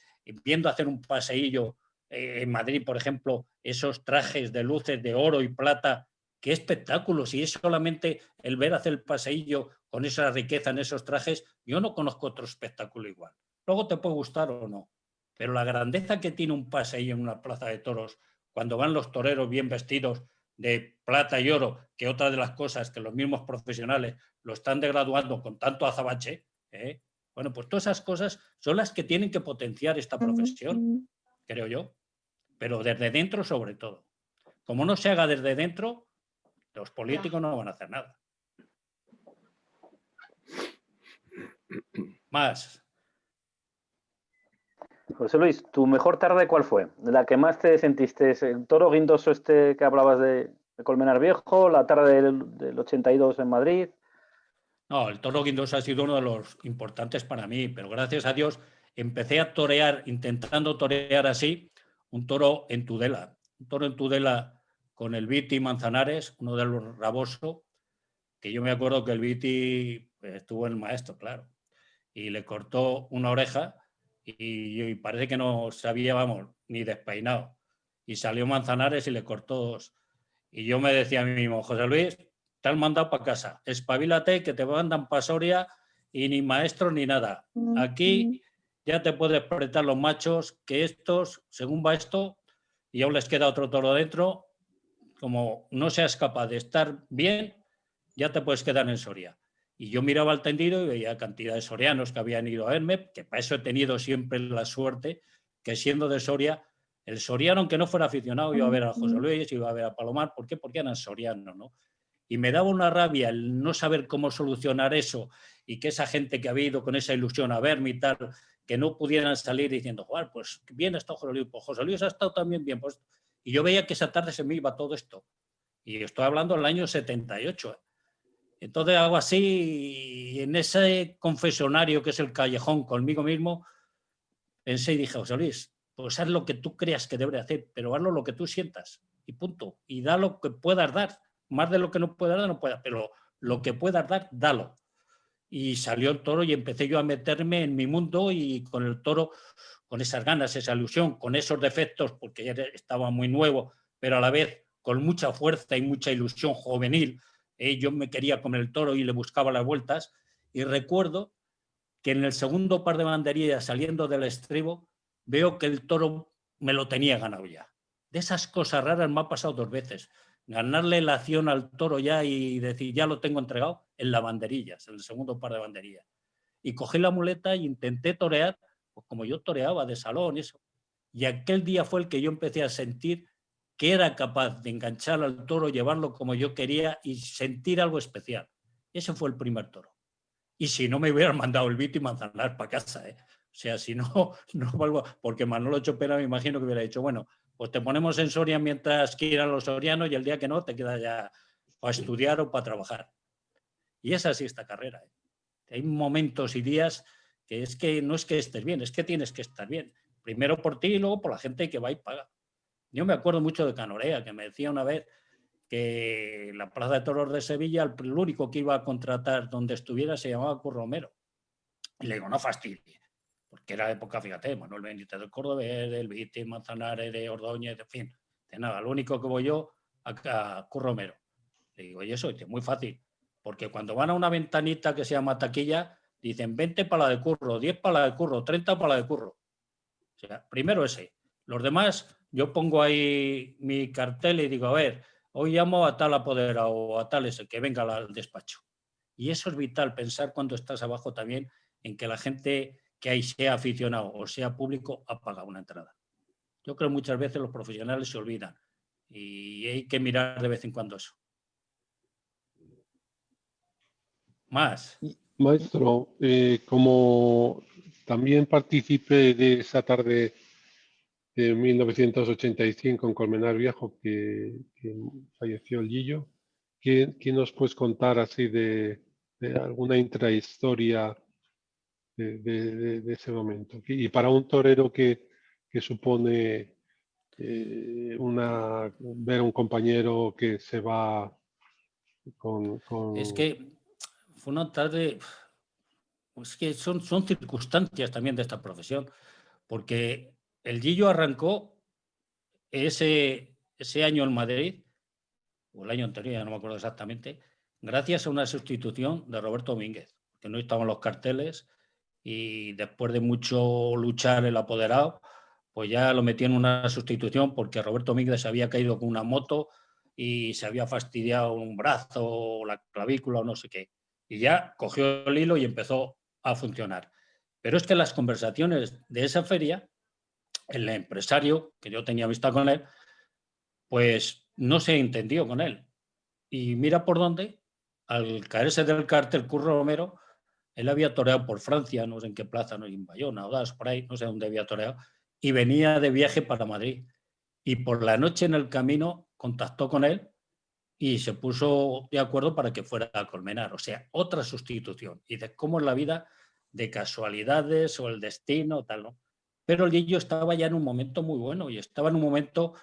viendo hacer un paseillo en Madrid, por ejemplo, esos trajes de luces de oro y plata. Qué espectáculo, si es solamente el ver hacer el paseillo con esa riqueza en esos trajes, yo no conozco otro espectáculo igual. Luego te puede gustar o no, pero la grandeza que tiene un paseillo en una plaza de toros, cuando van los toreros bien vestidos de plata y oro, que otra de las cosas que los mismos profesionales lo están degraduando con tanto azabache, bueno, pues todas esas cosas son las que tienen que potenciar esta profesión, creo yo, pero desde dentro sobre todo. Como no se haga desde dentro, los políticos no van a hacer nada. Más. José Luis, ¿tu mejor tarde cuál fue? ¿La que más te sentiste? ¿El toro guindoso este que hablabas de Colmenar Viejo? ¿La tarde del 82 en Madrid? No, el toro guindoso ha sido uno de los importantes para mí, pero gracias a Dios empecé a torear, intentando torear así, un toro en Tudela. Un toro en Tudela con el Viti Manzanares, uno de los Raboso, que yo me acuerdo que el Viti estuvo en el maestro, claro, y le cortó una oreja y parece que no sabía, vamos, ni despeinado. Y salió Manzanares y le cortó dos. Y yo me decía a mí mismo, José Luis, te han mandado para casa, espabilate que te mandan para Soria y ni maestro ni nada. Aquí ya te puedes apretar los machos, que estos, según va esto, y aún les queda otro toro dentro, como no seas capaz de estar bien, ya te puedes quedar en Soria. Y yo miraba al tendido y veía cantidad de sorianos que habían ido a verme, que para eso he tenido siempre la suerte, que siendo de Soria, el soriano, aunque no fuera aficionado, iba a ver a José Luis, iba a ver a Palomar. ¿Por qué? Porque eran sorianos, ¿no? Y me daba una rabia el no saber cómo solucionar eso y que esa gente que había ido con esa ilusión a verme y tal, que no pudieran salir diciendo, Juan, pues bien ha estado José Luis, pues José Luis ha estado también bien. Pues... Y yo veía que esa tarde se me iba todo esto. Y estoy hablando del año 78. Entonces hago así, y en ese confesionario que es el callejón conmigo mismo, pensé y dije, José Luis, pues haz lo que tú creas que debe hacer, pero hazlo lo que tú sientas y punto. Y da lo que puedas dar. Más de lo que no puedas dar, no puedas, pero lo que puedas dar, dalo. Y salió el toro y empecé yo a meterme en mi mundo y con el toro, con esas ganas, esa ilusión, con esos defectos, porque ya estaba muy nuevo, pero a la vez con mucha fuerza y mucha ilusión juvenil. Yo me quería comer el toro y le buscaba las vueltas. Y recuerdo que en el segundo par de banderillas saliendo del estribo, veo que el toro me lo tenía ganado ya. De esas cosas raras me ha pasado 2 veces. Ganarle la acción al toro ya y decir, ya lo tengo entregado, en las banderillas, en el segundo par de banderillas. Y cogí la muleta e intenté torear, pues como yo toreaba de salón y eso. Y aquel día fue el que yo empecé a sentir que era capaz de enganchar al toro, llevarlo como yo quería y sentir algo especial. Ese fue el primer toro. Y si no me hubieran mandado el Viti Manzanares para casa, ¿eh? O sea, si no, no vuelvo, porque Manolo Chopera me imagino que hubiera dicho, bueno, pues te ponemos en Soria mientras quieran los sorianos y el día que no, te queda ya para estudiar o para trabajar. Y es así esta carrera, ¿eh? Hay momentos y días que es que no es que estés bien, es que tienes que estar bien. Primero por ti y luego por la gente que va y paga. Yo me acuerdo mucho de Canorea, que me decía una vez que la Plaza de Toros de Sevilla, el único que iba a contratar donde estuviera se llamaba Curro Romero. Y le digo, no fastidie, porque era época, fíjate, Manuel Benítez del Cordobés, del Viti, Manzanares, de Ordóñez, en fin, de nada. Lo único que voy yo a Curro Romero. Le digo, y eso es muy fácil, porque cuando van a una ventanita que se llama taquilla, dicen 20 para la de Curro, 10 para la de Curro, 30 para la de Curro. O sea, primero ese. Los demás, yo pongo ahí mi cartel y digo, a ver, hoy llamo a tal apoderado o a tal ese, que venga al despacho. Y eso es vital, pensar cuando estás abajo también en que la gente que ahí sea aficionado o sea público ha pagado una entrada. Yo creo que muchas veces los profesionales se olvidan y hay que mirar de vez en cuando eso. Más. Maestro, como también participé de esa tarde de 1985 en Colmenar Viejo, que falleció el Guillo, ¿qué nos puedes contar así de alguna intrahistoria de ese momento? Y para un torero que supone ver a un compañero que se va con... Es que fue una tarde, es que son circunstancias también de esta profesión, porque el Guillo arrancó ese año en Madrid, o el año anterior, ya no me acuerdo exactamente, gracias a una sustitución de Roberto Domínguez, que no estaban los carteles y después de mucho luchar el apoderado, pues ya lo metí en una sustitución porque Roberto Domínguez se había caído con una moto y se había fastidiado un brazo o la clavícula o no sé qué. Y ya cogió el hilo y empezó a funcionar. Pero es que las conversaciones de esa feria, el empresario, que yo tenía vista con él, pues no se entendió con él. Y mira por dónde, al caerse del cartel Curro Romero, Él había toreado por Francia, no sé en qué plaza, no sé, en Bayona o Das, por ahí, no sé dónde había toreado, y venía de viaje para Madrid. Y por la noche en el camino contactó con él y se puso de acuerdo para que fuera a Colmenar. O sea, otra sustitución. Y de cómo es la vida de casualidades o el destino, tal, ¿no? Pero el Lillo estaba ya en un momento muy bueno y estaba en un momento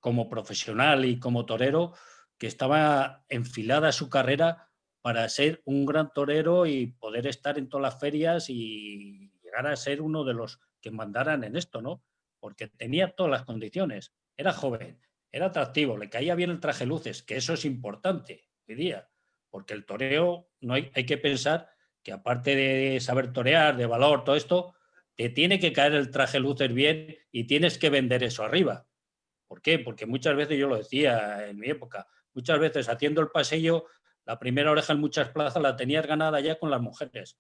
como profesional y como torero que estaba enfilada su carrera para ser un gran torero y poder estar en todas las ferias y llegar a ser uno de los que mandaran en esto, ¿no? Porque tenía todas las condiciones. Era joven, era atractivo, le caía bien el traje luces, que eso es importante hoy día, porque el toreo, no hay que pensar que aparte de saber torear, de valor, todo esto, te tiene que caer el traje luces bien y tienes que vender eso arriba. ¿Por qué? Porque muchas veces, yo lo decía en mi época, muchas veces haciendo el pasillo, la primera oreja en muchas plazas la tenías ganada ya con las mujeres.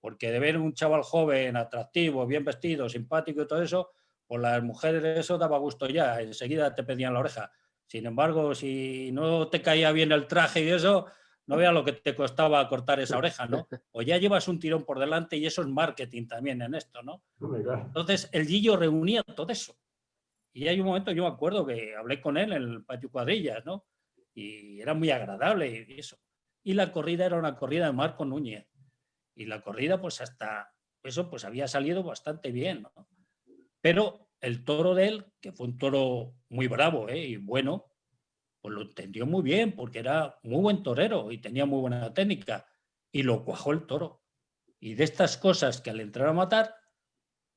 Porque de ver un chaval joven, atractivo, bien vestido, simpático y todo eso, pues las mujeres eso daba gusto ya, enseguida te pedían la oreja. Sin embargo, si no te caía bien el traje y eso, no veas lo que te costaba cortar esa oreja, ¿no? O ya llevas un tirón por delante y eso es marketing también en esto, ¿no? Entonces, el Gillo reunía todo eso. Y hay un momento, yo me acuerdo que hablé con él en el patio Cuadrillas, ¿no? Y era muy agradable y eso. Y la corrida era una corrida de Marco Núñez. Y la corrida, pues hasta eso, pues había salido bastante bien, ¿no? Pero el toro de él, que fue un toro muy bravo, y bueno, pues lo entendió muy bien, porque era muy buen torero y tenía muy buena técnica. Y lo cuajó el toro. Y de estas cosas que al entrar a matar,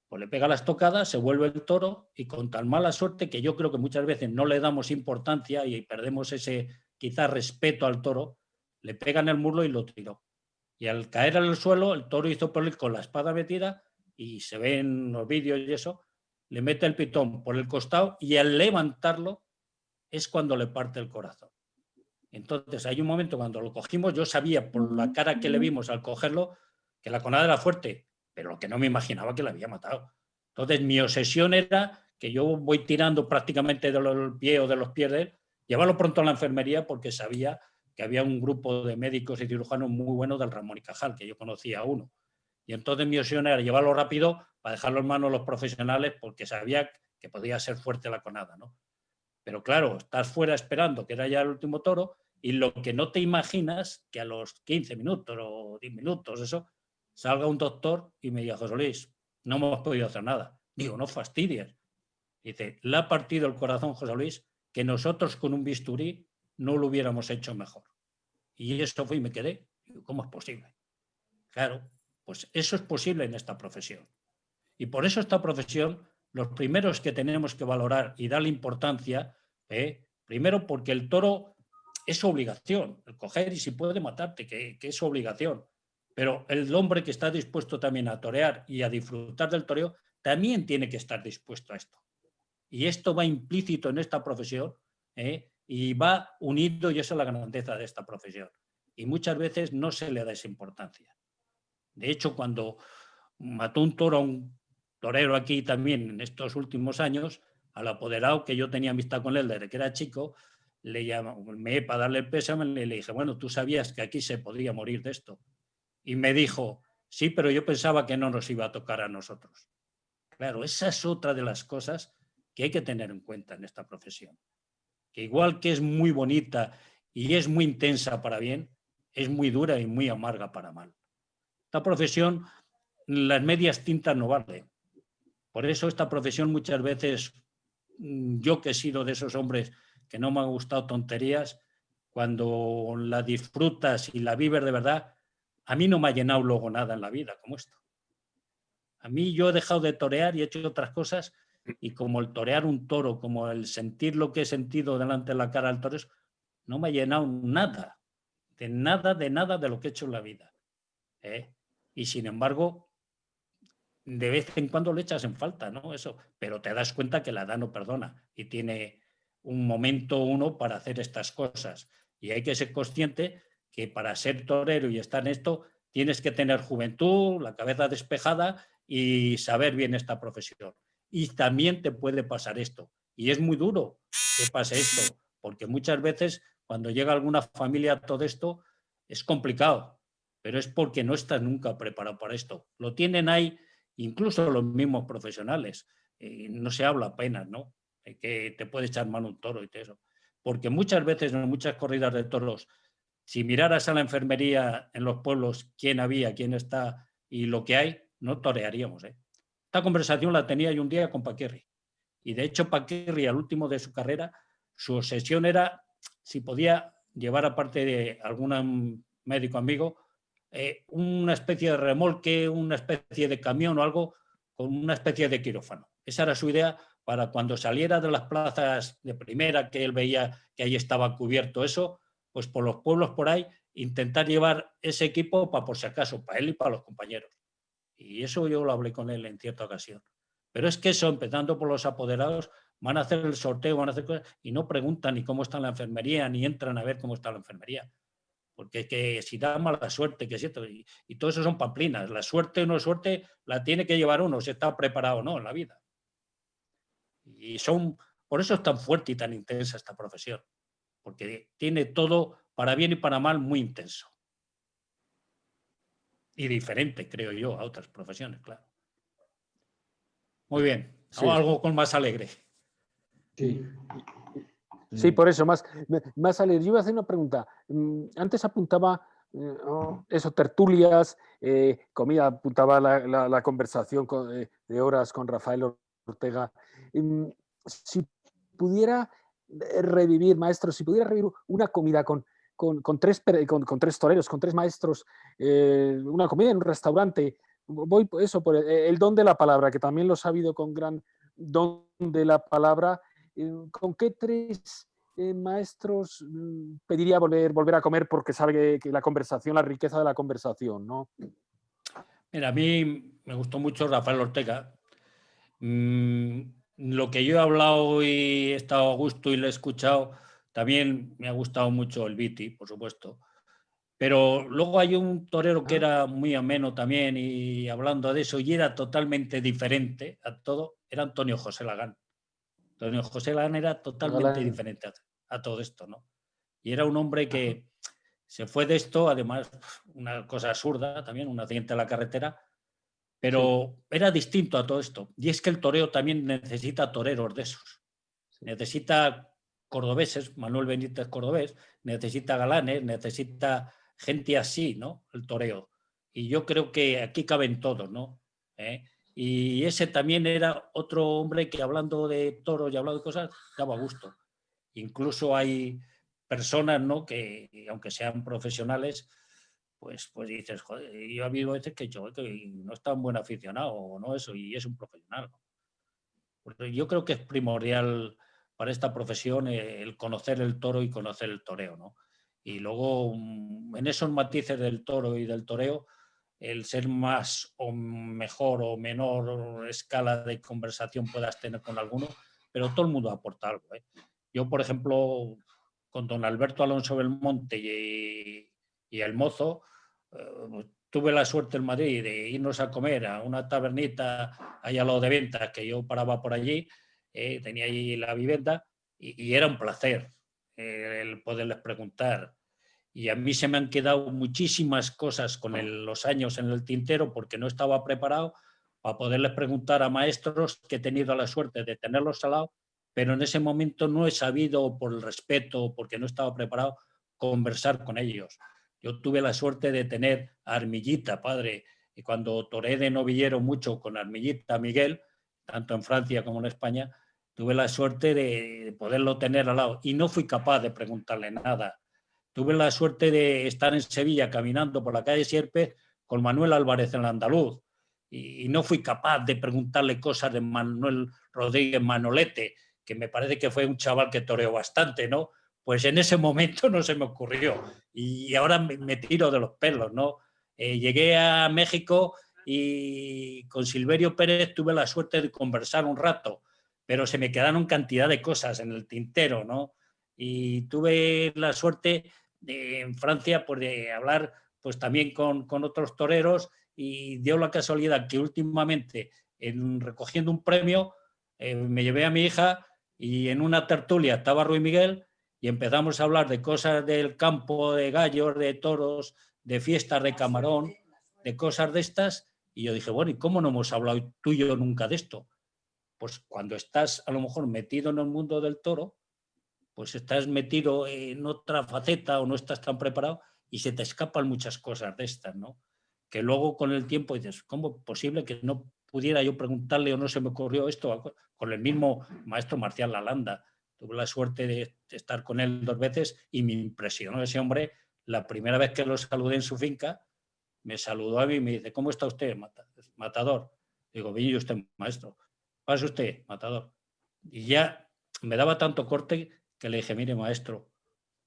pues le pega la estocada, se vuelve el toro y con tan mala suerte que yo creo que muchas veces no le damos importancia y perdemos ese quizás respeto al toro, le pega en el muslo y lo tiró. Y al caer al suelo, el toro hizo por él con la espada metida y se ve en los vídeos y eso, le mete el pitón por el costado y al levantarlo es cuando le parte el corazón. Entonces hay un momento cuando lo cogimos, yo sabía por la cara que le vimos al cogerlo que la conada era fuerte, pero lo que no me imaginaba que la había matado. Entonces mi obsesión era que yo voy tirando prácticamente de los pies o de los pies de él, llevarlo pronto a la enfermería porque sabía que había un grupo de médicos y cirujanos muy buenos del Ramón y Cajal, que yo conocía a uno. Y entonces mi obsesión era llevarlo rápido para dejarlo en manos de los profesionales porque sabía que podía ser fuerte la conada, ¿no? Pero claro, estás fuera esperando que era ya el último toro y lo que no te imaginas que a los 15 minutos o 10 minutos, eso, salga un doctor y me diga, José Luis, no hemos podido hacer nada. Digo, no fastidies. Dice, le ha partido el corazón, José Luis, que nosotros con un bisturí no lo hubiéramos hecho mejor. Y eso fue y me quedé. Digo, ¿cómo es posible? Claro, pues eso es posible en esta profesión. Y por eso esta profesión, los primeros que tenemos que valorar y darle importancia, primero porque el toro es su obligación, el coger y si puede matarte, que es su obligación. Pero el hombre que está dispuesto también a torear y a disfrutar del toreo, también tiene que estar dispuesto a esto. Y esto va implícito en esta profesión y va unido, y esa es la grandeza de esta profesión. Y muchas veces no se le da esa importancia. De hecho, cuando mató un toro a un torero aquí también en estos últimos años, al apoderado que yo tenía amistad con él desde que era chico, le llamé para darle el pésame, le dije, bueno, tú sabías que aquí se podría morir de esto. Y me dijo, sí, pero yo pensaba que no nos iba a tocar a nosotros. Claro, esa es otra de las cosas que hay que tener en cuenta en esta profesión. Que igual que es muy bonita y es muy intensa para bien, es muy dura y muy amarga para mal. Esta profesión, las medias tintas no vale. Por eso esta profesión muchas veces, yo que he sido de esos hombres que no me han gustado tonterías, cuando la disfrutas y la vives de verdad, a mí no me ha llenado luego nada en la vida como esto. A mí yo he dejado de torear y he hecho otras cosas y como el torear un toro, como el sentir lo que he sentido delante de la cara del toro, no me ha llenado nada de lo que he hecho en la vida. Y sin embargo, de vez en cuando le echas en falta, ¿no? Eso, pero te das cuenta que la edad no perdona y tiene un momento uno para hacer estas cosas. Y hay que ser consciente que para ser torero y estar en esto tienes que tener juventud, la cabeza despejada y saber bien esta profesión. Y también te puede pasar esto. Y es muy duro que pase esto, porque muchas veces cuando llega alguna familia a todo esto es complicado. pero es porque no estás nunca preparado para esto. Lo tienen ahí incluso los mismos profesionales. No se habla apenas, ¿no? De que te puede echar mano un toro y todo eso. Porque muchas veces en muchas corridas de toros, si miraras a la enfermería en los pueblos, quién había, quién está y lo que hay, no torearíamos. Esta conversación la tenía yo un día con Paquirri. Y de hecho Paquirri, al último de su carrera, su obsesión era si podía llevar, aparte de algún médico amigo, una especie de remolque, una especie de camión o algo, con una especie de quirófano. Esa era su idea para cuando saliera de las plazas de primera, que él veía que ahí estaba cubierto eso, pues por los pueblos por ahí, intentar llevar ese equipo para, por si acaso, para él y para los compañeros. Y eso yo lo hablé con él en cierta ocasión. Pero es que eso, empezando por los apoderados, van a hacer el sorteo, van a hacer cosas y no preguntan ni cómo está la enfermería, ni entran a ver cómo está la enfermería. Porque es que si da mala suerte, que es cierto, y todo eso son pamplinas. La suerte o no suerte la tiene que llevar uno, si está preparado o no en la vida. Y por eso es tan fuerte y tan intensa esta profesión, porque tiene todo, para bien y para mal, muy intenso. Y diferente, creo yo, a otras profesiones, claro. Muy bien, Sí. algo con más alegre. Sí. Sí, por eso, más alegre. Yo iba a hacer una pregunta. Antes apuntaba eso, tertulias, comida, apuntaba la conversación de horas con Rafael Ortega. Si pudiera revivir, maestro, si pudiera revivir una comida con tres toreros, con tres maestros, una comida en un restaurante, voy por eso, por el don de la palabra, que también lo he sabido con gran don de la palabra. ¿Con qué tres maestros pediría volver a comer porque sabe que la conversación, la riqueza de la conversación, ¿no? Mira, a mí me gustó mucho Rafael Ortega. Lo que yo he hablado y he estado a gusto y lo he escuchado, también me ha gustado mucho el Viti, por supuesto. Pero luego hay un torero que era muy ameno también y hablando de eso, y era totalmente diferente a todo, era Antonio José Lagán. Antonio José Lagán era totalmente diferente a todo esto, ¿no? Y era un hombre que se fue de esto, además, una cosa absurda también, un accidente en la carretera, pero era distinto a todo esto. Y es que el toreo también necesita toreros de esos. Necesita cordobeses, Manuel Benítez cordobés, necesita galanes, necesita gente así, ¿no? El toreo. Y yo creo que aquí caben todos, ¿no? Y ese también era otro hombre que, hablando de toros y hablando de cosas, daba gusto. Incluso hay personas, ¿no?, que aunque sean profesionales, pues dices, joder, yo he habido veces que no es tan buen aficionado o no eso, y es un profesional. Porque yo creo que es primordial para esta profesión el conocer el toro y conocer el toreo, ¿no? Y luego en esos matices del toro y del toreo, el ser más o mejor o menor escala de conversación puedas tener con alguno, pero todo el mundo aporta algo. Yo, por ejemplo, con don Alberto Alonso Belmonte y el Mozo, tuve la suerte en Madrid de irnos a comer a una tabernita allá a lo de Ventas, que yo paraba por allí, tenía allí la vivienda, y era un placer el poderles preguntar. Y a mí se me han quedado muchísimas cosas con los años en el tintero porque no estaba preparado para poderles preguntar a maestros que he tenido la suerte de tenerlos al lado, pero en ese momento no he sabido, por el respeto, porque no estaba preparado, conversar con ellos. Yo tuve la suerte de tener a Armillita, padre, y cuando toreé de novillero mucho con Armillita Miguel, tanto en Francia como en España, tuve la suerte de poderlo tener al lado y no fui capaz de preguntarle nada. Tuve la suerte de estar en Sevilla caminando por la calle Sierpes con Manuel Álvarez en el Andaluz y no fui capaz de preguntarle cosas de Manuel Rodríguez Manolete, que me parece que fue un chaval que toreó bastante, ¿no? Pues en ese momento no se me ocurrió y ahora me tiro de los pelos, ¿no? Llegué a México y con Silverio Pérez tuve la suerte de conversar un rato, pero se me quedaron cantidad de cosas en el tintero, ¿no? Y tuve la suerte en Francia pues, de hablar pues, también con otros toreros y dio la casualidad que últimamente, recogiendo un premio, me llevé a mi hija y en una tertulia estaba Ruy Miguel y empezamos a hablar de cosas del campo, de gallos, de toros, de fiestas de camarón, de cosas de estas, y yo dije, bueno, ¿y cómo no hemos hablado tú y yo nunca de esto? Pues cuando estás a lo mejor metido en el mundo del toro, pues estás metido en otra faceta o no estás tan preparado y se te escapan muchas cosas de estas, ¿no? Que luego con el tiempo dices, ¿cómo es posible que no pudiera yo preguntarle o no se me ocurrió esto? Con el mismo maestro Marcial Lalanda. Tuve la suerte de estar con él 2 veces y me impresionó ese hombre. La primera vez que lo saludé en su finca, me saludó a mí y me dice, ¿cómo está usted, matador? Digo, bien, ¿y usted, maestro? ¿Pasa usted, matador? Y ya me daba tanto corte que le dije, mire, maestro,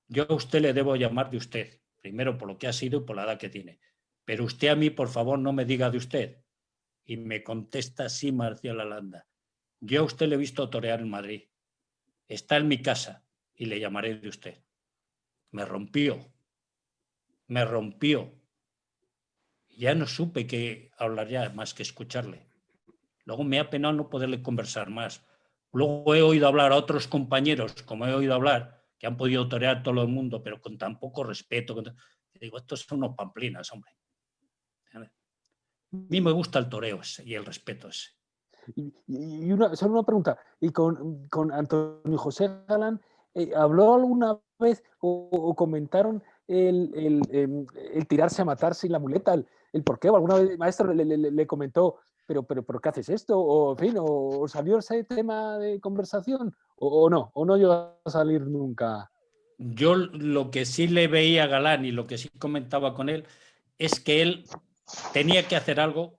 yo a usted le debo llamar de usted, primero por lo que ha sido y por la edad que tiene, pero usted a mí, por favor, no me diga de usted. Y me contesta así Marcial Lalanda, yo a usted le he visto torear en Madrid, está en mi casa y le llamaré de usted. Me rompió. Ya no supe qué hablar ya más que escucharle. Luego me ha penado no poderle conversar más. Luego he oído hablar a otros compañeros, como he oído hablar, que han podido torear todo el mundo, pero con tan poco respeto. Digo, estos son unos pamplinas, hombre. A mí me gusta el toreo ese y el respeto ese. Y solo una pregunta, y con Antonio José Galán, ¿habló alguna vez o comentaron el tirarse a matar sin la muleta, el por qué? ¿O alguna vez el maestro le comentó, pero ¿qué haces esto? O en fin, o salió ese tema de conversación, o no llegó a salir nunca? Yo lo que sí le veía a Galán y lo que sí comentaba con él es que él tenía que hacer algo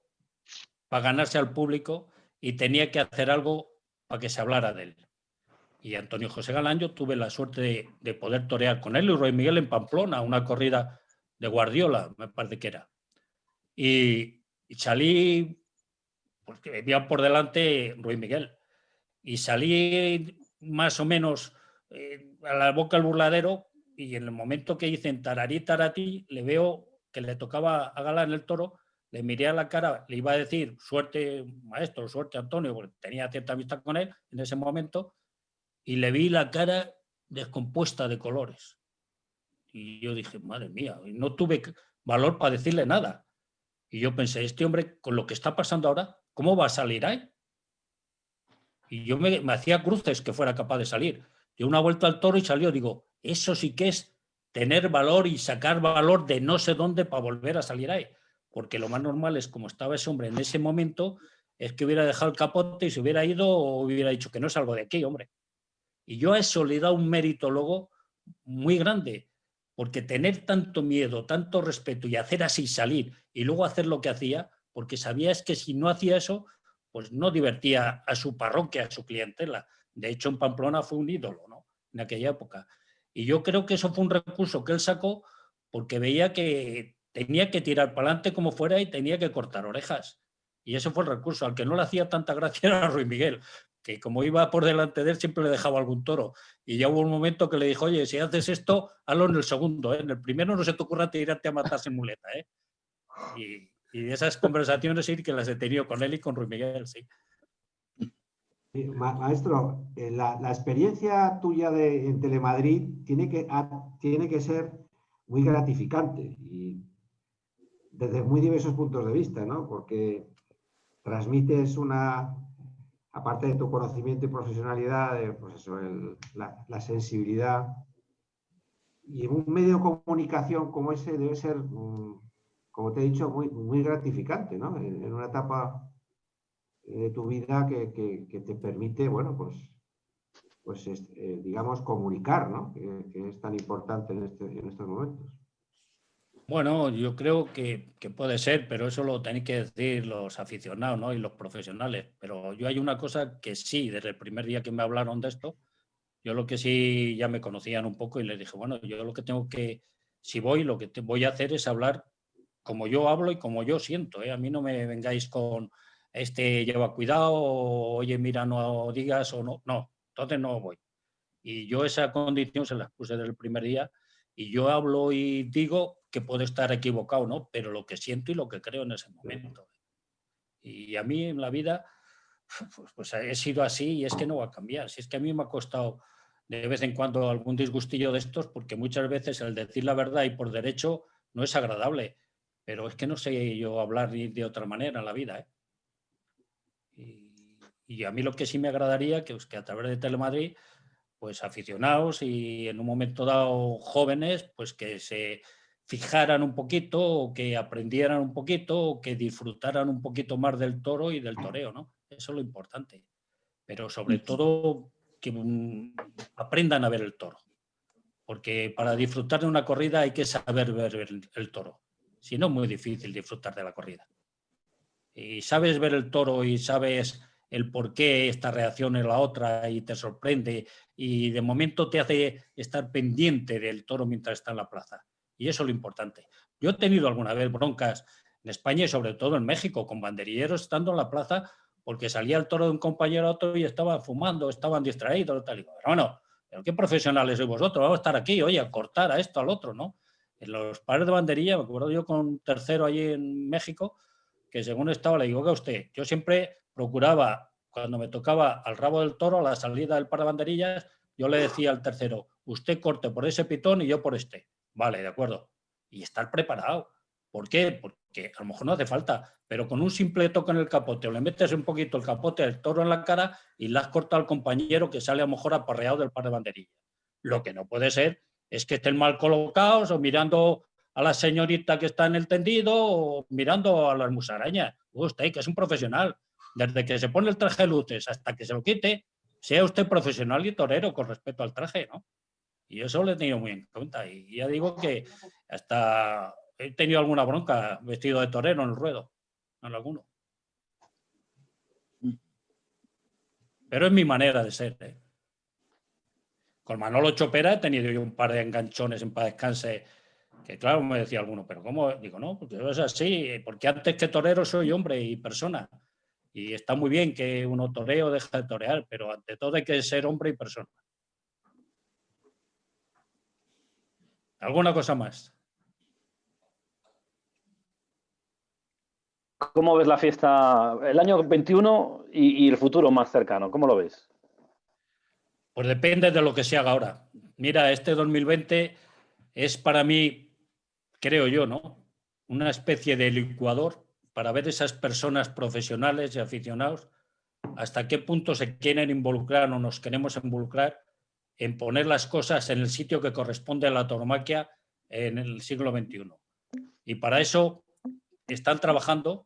para ganarse al público y tenía que hacer algo para que se hablara de él. Y Antonio José Galán, yo tuve la suerte de poder torear con él y Ruy Miguel en Pamplona, una corrida de Guardiola, me parece que era. Y salí, porque venía por delante Ruy Miguel, y salí más o menos a la boca del burladero y en el momento que dicen tararí, taratí, le veo que le tocaba a Galán el toro, le miré a la cara, le iba a decir suerte maestro, suerte Antonio, porque tenía cierta amistad con él en ese momento, y le vi la cara descompuesta de colores. Y yo dije, madre mía, y no tuve valor para decirle nada. Y yo pensé, este hombre, con lo que está pasando ahora, ¿cómo va a salir ahí? Y yo me hacía cruces que fuera capaz de salir. Dio una vuelta al toro y salió. Digo, eso sí que es tener valor y sacar valor de no sé dónde para volver a salir ahí. Porque lo más normal es, como estaba ese hombre en ese momento, es que hubiera dejado el capote y se hubiera ido o hubiera dicho que no salgo de aquí, hombre. Y yo a eso le da un mérito luego muy grande, porque tener tanto miedo, tanto respeto y hacer así salir y luego hacer lo que hacía, porque sabías que si no hacía eso, pues no divertía a su parroquia, a su clientela. De hecho, en Pamplona fue un ídolo, ¿no? En aquella época. Y yo creo que eso fue un recurso que él sacó porque veía que tenía que tirar para adelante como fuera y tenía que cortar orejas. Y ese fue el recurso. Al que no le hacía tanta gracia era a Ruy Miguel, que como iba por delante de él siempre le dejaba algún toro. Y ya hubo un momento que le dijo, oye, si haces esto, hazlo en el segundo, ¿eh? En el primero no se te ocurra tirarte a matar sin muleta, ¿eh? Y esas conversaciones sí que las he tenido con él y con Ruy Miguel, sí. Maestro, la experiencia tuya en Telemadrid tiene que ser muy gratificante y desde muy diversos puntos de vista, ¿no? Porque transmites aparte de tu conocimiento y profesionalidad, pues eso, la sensibilidad. Y en un medio de comunicación como ese debe ser, como te he dicho, muy, muy gratificante, ¿no? En una etapa de tu vida que te permite, bueno, pues digamos, comunicar, ¿no? Que es tan importante en estos momentos. Bueno, yo creo que puede ser, pero eso lo tenéis que decir los aficionados, ¿no? Y los profesionales. Pero yo hay una cosa que sí, desde el primer día que me hablaron de esto, yo lo que sí ya me conocían un poco y les dije, bueno, yo lo que tengo que, si voy, lo que voy a hacer es hablar como yo hablo y como yo siento, ¿eh? A mí no me vengáis con este lleva cuidado, o, oye, mira, no digas o no. No, entonces no voy. Y yo esa condición se las puse desde el primer día y yo hablo y digo que puedo estar equivocado, ¿no? Pero lo que siento y lo que creo en ese momento. Y a mí en la vida pues he sido así y es que no va a cambiar. Si es que a mí me ha costado de vez en cuando algún disgustillo de estos, porque muchas veces el decir la verdad y por derecho no es agradable, pero es que no sé yo hablar de otra manera en la vida, ¿eh? Y a mí lo que sí me agradaría que a través de Telemadrid, pues aficionados y en un momento dado jóvenes, pues que se fijaran un poquito, o que aprendieran un poquito, o que disfrutaran un poquito más del toro y del toreo, ¿no? Eso es lo importante. Pero sobre todo que aprendan a ver el toro. Porque para disfrutar de una corrida hay que saber ver el toro. Si no, es muy difícil disfrutar de la corrida. Y sabes ver el toro y sabes el por qué esta reacción es la otra y te sorprende y de momento te hace estar pendiente del toro mientras está en la plaza. Y eso es lo importante. Yo he tenido alguna vez broncas en España y sobre todo en México con banderilleros estando en la plaza porque salía el toro de un compañero a otro y estaban fumando, estaban distraídos. Tal y tal. Bueno, pero qué profesionales sois vosotros, vamos a estar aquí, oye, a cortar a esto, al otro, ¿no? En los pares de banderilla, me acuerdo yo con un tercero allí en México, que según estaba, le digo, que usted, yo siempre procuraba, cuando me tocaba al rabo del toro, a la salida del par de banderillas, yo le decía al tercero, usted corte por ese pitón y yo por este. Vale, de acuerdo. Y estar preparado. ¿Por qué? Porque a lo mejor no hace falta, pero con un simple toque en el capote o le metes un poquito el capote del toro en la cara y le has cortado al compañero que sale a lo mejor aporreado del par de banderillas. Lo que no puede ser es que estén mal colocados o mirando a la señorita que está en el tendido o mirando a las musarañas. Usted, que es un profesional, desde que se pone el traje de luces hasta que se lo quite, sea usted profesional y torero con respecto al traje, ¿no? Y eso lo he tenido muy en cuenta. Y ya digo que hasta he tenido alguna bronca vestido de torero en el ruedo, en alguno. Pero es mi manera de ser, ¿eh? Con Manolo Chopera he tenido yo un par de enganchones en paz descanse, que claro, me decía alguno, pero ¿cómo? Digo, no, porque es así, porque antes que torero soy hombre y persona. Y está muy bien que uno toree o deje de torear, pero ante todo hay que ser hombre y persona. ¿Alguna cosa más? ¿Cómo ves la fiesta, el año 21 y el futuro más cercano? ¿Cómo lo ves? Pues depende de lo que se haga ahora. Mira, este 2020 es para mí, creo yo, ¿no?, una especie de licuador para ver esas personas profesionales y aficionados hasta qué punto se quieren involucrar o nos queremos involucrar en poner las cosas en el sitio que corresponde a la tauromaquia en el siglo XXI. Y para eso están trabajando,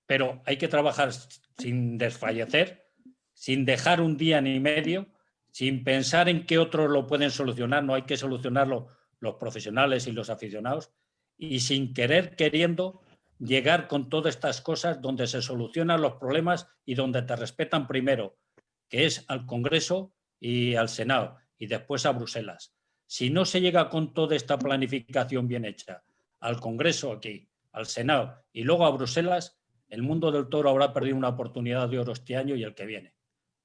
pero hay que trabajar sin desfallecer, sin dejar un día ni medio, sin pensar en que otros lo pueden solucionar, no hay que solucionarlo los profesionales y los aficionados, y sin queriendo llegar con todas estas cosas donde se solucionan los problemas y donde te respetan primero, que es al Congreso y al Senado, y después a Bruselas. Si no se llega con toda esta planificación bien hecha al Congreso aquí, al Senado y luego a Bruselas, el mundo del toro habrá perdido una oportunidad de oro este año y el que viene.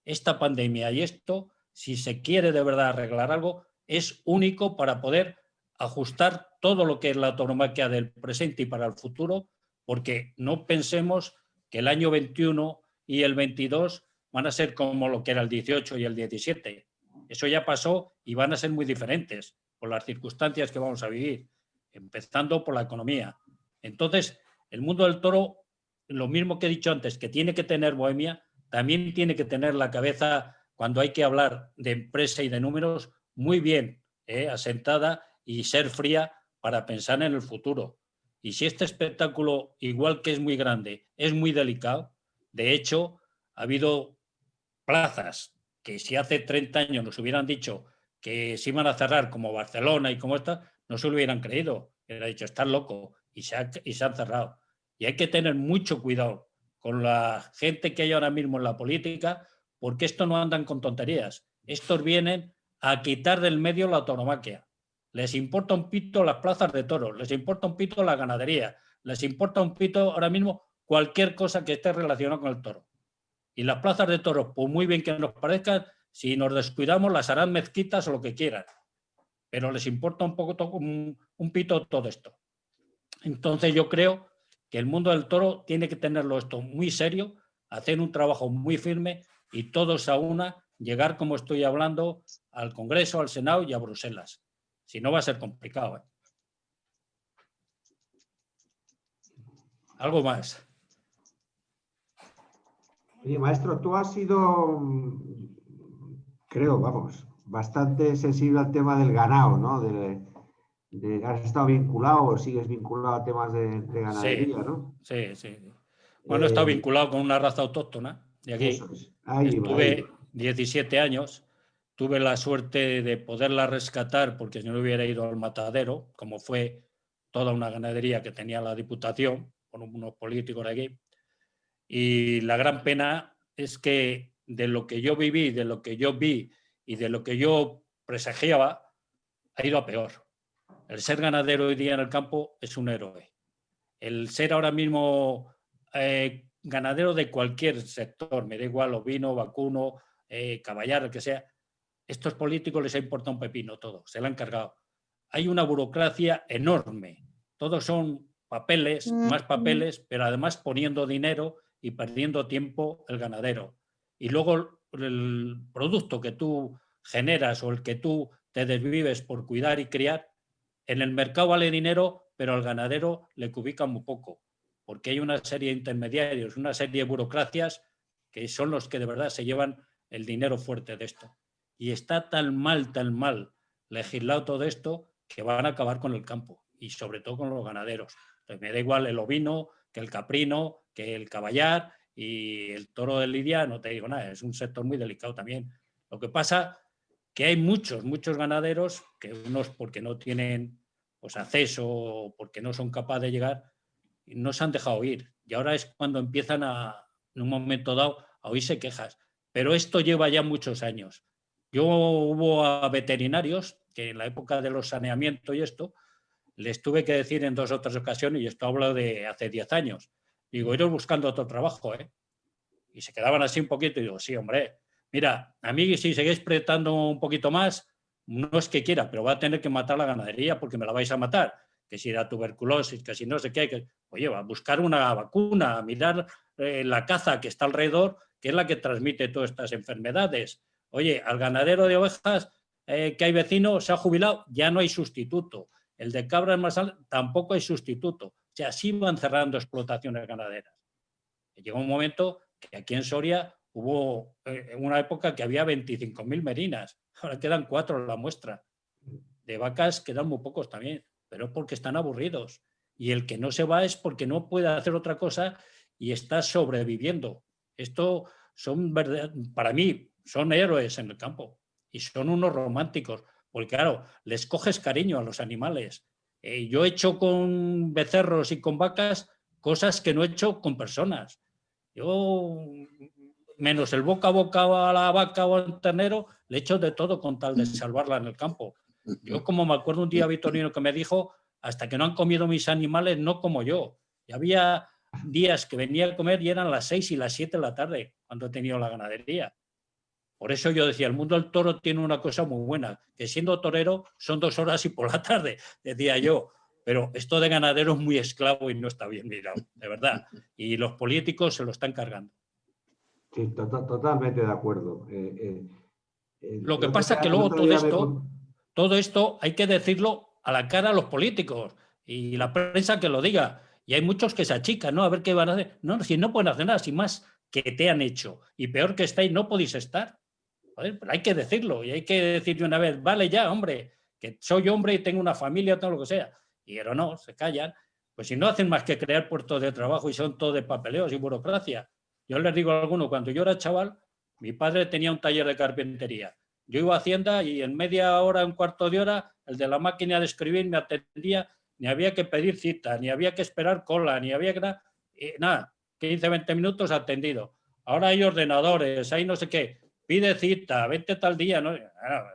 Esta pandemia y esto, si se quiere de verdad arreglar algo, es único para poder ajustar todo lo que es la tauromaquia del presente y para el futuro, porque no pensemos que el año 21 y el 22 van a ser como lo que era el 18 y el 17. Eso ya pasó y van a ser muy diferentes por las circunstancias que vamos a vivir, empezando por la economía. Entonces, el mundo del toro, lo mismo que he dicho antes, que tiene que tener bohemia, también tiene que tener la cabeza, cuando hay que hablar de empresa y de números, muy bien asentada y ser fría para pensar en el futuro. Y si este espectáculo, igual que es muy grande, es muy delicado, de hecho, ha habido plazas que si hace 30 años nos hubieran dicho que se iban a cerrar como Barcelona y como esta, no se lo hubieran creído. Hubiera dicho, estás loco, y se han cerrado. Y hay que tener mucho cuidado con la gente que hay ahora mismo en la política, porque estos no andan con tonterías. Estos vienen a quitar del medio la tauromaquia. Les importa un pito las plazas de toros, les importa un pito la ganadería, les importa un pito ahora mismo cualquier cosa que esté relacionada con el toro. Y las plazas de toros, por muy bien que nos parezcan, si nos descuidamos las harán mezquitas o lo que quieran. Pero les importa un poco un pito todo esto. Entonces yo creo que el mundo del toro tiene que tenerlo esto muy serio, hacer un trabajo muy firme y todos a una llegar, como estoy hablando, al Congreso, al Senado y a Bruselas. Si no, va a ser complicado, ¿eh? Algo más. Oye, maestro, tú has sido, creo, vamos, bastante sensible al tema del ganado, ¿no? Has estado vinculado o sigues vinculado a temas de ganadería, Sí, ¿no? sí, sí. Bueno, he estado vinculado con una raza autóctona de aquí. Eso es. Ahí va, Estuve ahí va. 17 años. Tuve la suerte de poderla rescatar porque si no hubiera ido al matadero, como fue toda una ganadería que tenía la Diputación, con unos políticos de aquí. Y la gran pena es que de lo que yo viví, de lo que yo vi y de lo que yo presagiaba, ha ido a peor. El ser ganadero hoy día en el campo es un héroe. El ser ahora mismo ganadero de cualquier sector, me da igual, ovino, vacuno, caballar, el que sea, estos políticos les ha importado un pepino todo, se lo han cargado. Hay una burocracia enorme. Todos son papeles, más papeles, pero además poniendo dinero y perdiendo tiempo el ganadero. Y luego el producto que tú generas o el que tú te desvives por cuidar y criar, en el mercado vale dinero, pero al ganadero le cubican muy poco, porque hay una serie de intermediarios, una serie de burocracias que son los que de verdad se llevan el dinero fuerte de esto. Y está tan mal legislado todo esto que van a acabar con el campo y sobre todo con los ganaderos. Entonces me da igual el ovino, que el caprino, que el caballar y el toro de lidia, no te digo nada, es un sector muy delicado también. Lo que pasa que hay muchos ganaderos que unos porque no tienen pues, acceso o porque no son capaces de llegar, no se han dejado ir. Y ahora es cuando empiezan en un momento dado a oírse quejas. Pero esto lleva ya muchos años. Yo hubo a veterinarios que en la época de los saneamientos y esto, les tuve que decir en 2 o 3 ocasiones, y esto hablo de hace 10 años, digo, iros buscando otro trabajo, ¿eh? Y se quedaban así un poquito y digo, sí, hombre, mira, a mí si seguís prestando un poquito más, no es que quiera, pero va a tener que matar la ganadería porque me la vais a matar. Que si la tuberculosis, que si no sé qué, que, oye, va a buscar una vacuna, a mirar la caza que está alrededor, que es la que transmite todas estas enfermedades. Oye, al ganadero de ovejas que hay vecino se ha jubilado, ya no hay sustituto. El de cabras más alto, tampoco hay sustituto. O sea, así van cerrando explotaciones ganaderas. Llegó un momento que aquí en Soria hubo una época que había 25.000 merinas, ahora quedan 4 en la muestra. De vacas quedan muy pocos también, pero es porque están aburridos. Y el que no se va es porque no puede hacer otra cosa y está sobreviviendo. Esto son, para mí, son héroes en el campo y son unos románticos, porque claro, les coges cariño a los animales. Yo he hecho con becerros y con vacas cosas que no he hecho con personas. Yo, menos el boca a boca a la vaca o al ternero, le echo de todo con tal de salvarla en el campo. Yo, como me acuerdo un día Vitorino que me dijo, hasta que no han comido mis animales, no como yo. Y había días que venía a comer y eran las 6 y las 7 de la tarde, cuando he tenido la ganadería. Por eso yo decía, el mundo del toro tiene una cosa muy buena, que siendo torero son 2 horas y por la tarde, decía yo. Pero esto de ganadero es muy esclavo y no está bien mirado, de verdad. Y los políticos se lo están cargando. Sí, totalmente de acuerdo. Lo que pasa es que luego todo esto hay que decirlo a la cara a los políticos y la prensa que lo diga. Y hay muchos que se achican, ¿no? A ver qué van a hacer. No, si no pueden hacer nada, sin más que te han hecho. Y peor que estáis, no podéis estar. Joder, pero hay que decirlo y hay que decir una vez, vale ya, hombre, que soy hombre y tengo una familia, todo lo que sea. Y pero no, se callan. Pues si no hacen más que crear puestos de trabajo y son todo de papeleos y burocracia. Yo les digo a algunos, cuando yo era chaval, mi padre tenía un taller de carpintería. Yo iba a Hacienda y en media hora, un cuarto de hora, el de la máquina de escribir me atendía, ni había que pedir cita, ni había que esperar cola, ni había que nada, 15, 20 minutos atendido. Ahora hay ordenadores, hay no sé qué, pide cita, vete tal día, ¿no?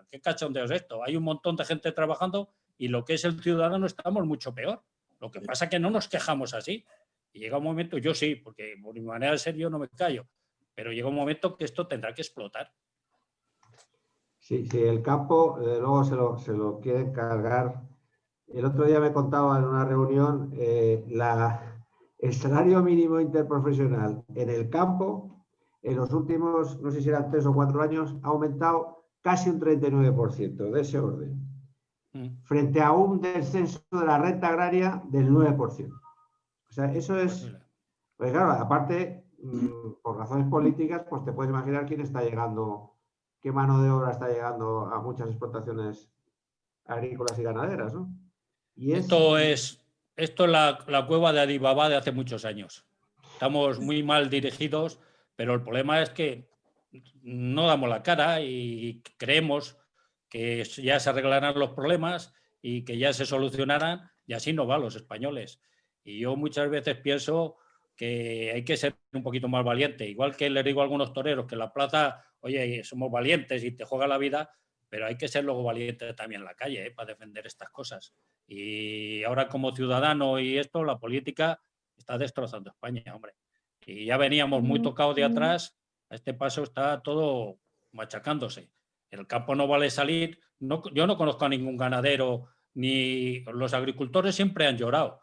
¿Qué cachondeo es esto? Hay un montón de gente trabajando y lo que es el ciudadano estamos mucho peor. Lo que pasa es que no nos quejamos así. Y llega un momento, yo sí, porque por mi manera de ser yo no me callo, pero llega un momento que esto tendrá que explotar. Sí, el campo luego se lo quieren cargar. El otro día me contaba en una reunión el salario mínimo interprofesional en el campo en los últimos, no sé si eran 3 o 4 años, ha aumentado casi un 39% de ese orden, frente a un descenso de la renta agraria del 9%. O sea, eso es, pues claro, aparte, por razones políticas, pues te puedes imaginar quién está llegando, qué mano de obra está llegando a muchas explotaciones agrícolas y ganaderas, ¿no? Y Esto es la cueva de Alibaba de hace muchos años. Estamos muy mal dirigidos, pero el problema es que no damos la cara y creemos que ya se arreglarán los problemas y que ya se solucionarán, y así no va los españoles. Y yo muchas veces pienso que hay que ser un poquito más valiente. Igual que le digo a algunos toreros que en la plaza, oye, somos valientes y te juega la vida, pero hay que ser luego valiente también en la calle, para defender estas cosas. Y ahora como ciudadano y esto, la política está destrozando España, hombre. Y ya veníamos muy tocados de atrás, a este paso está todo machacándose. En el campo no vale salir. No, yo no conozco a ningún ganadero, ni los agricultores siempre han llorado,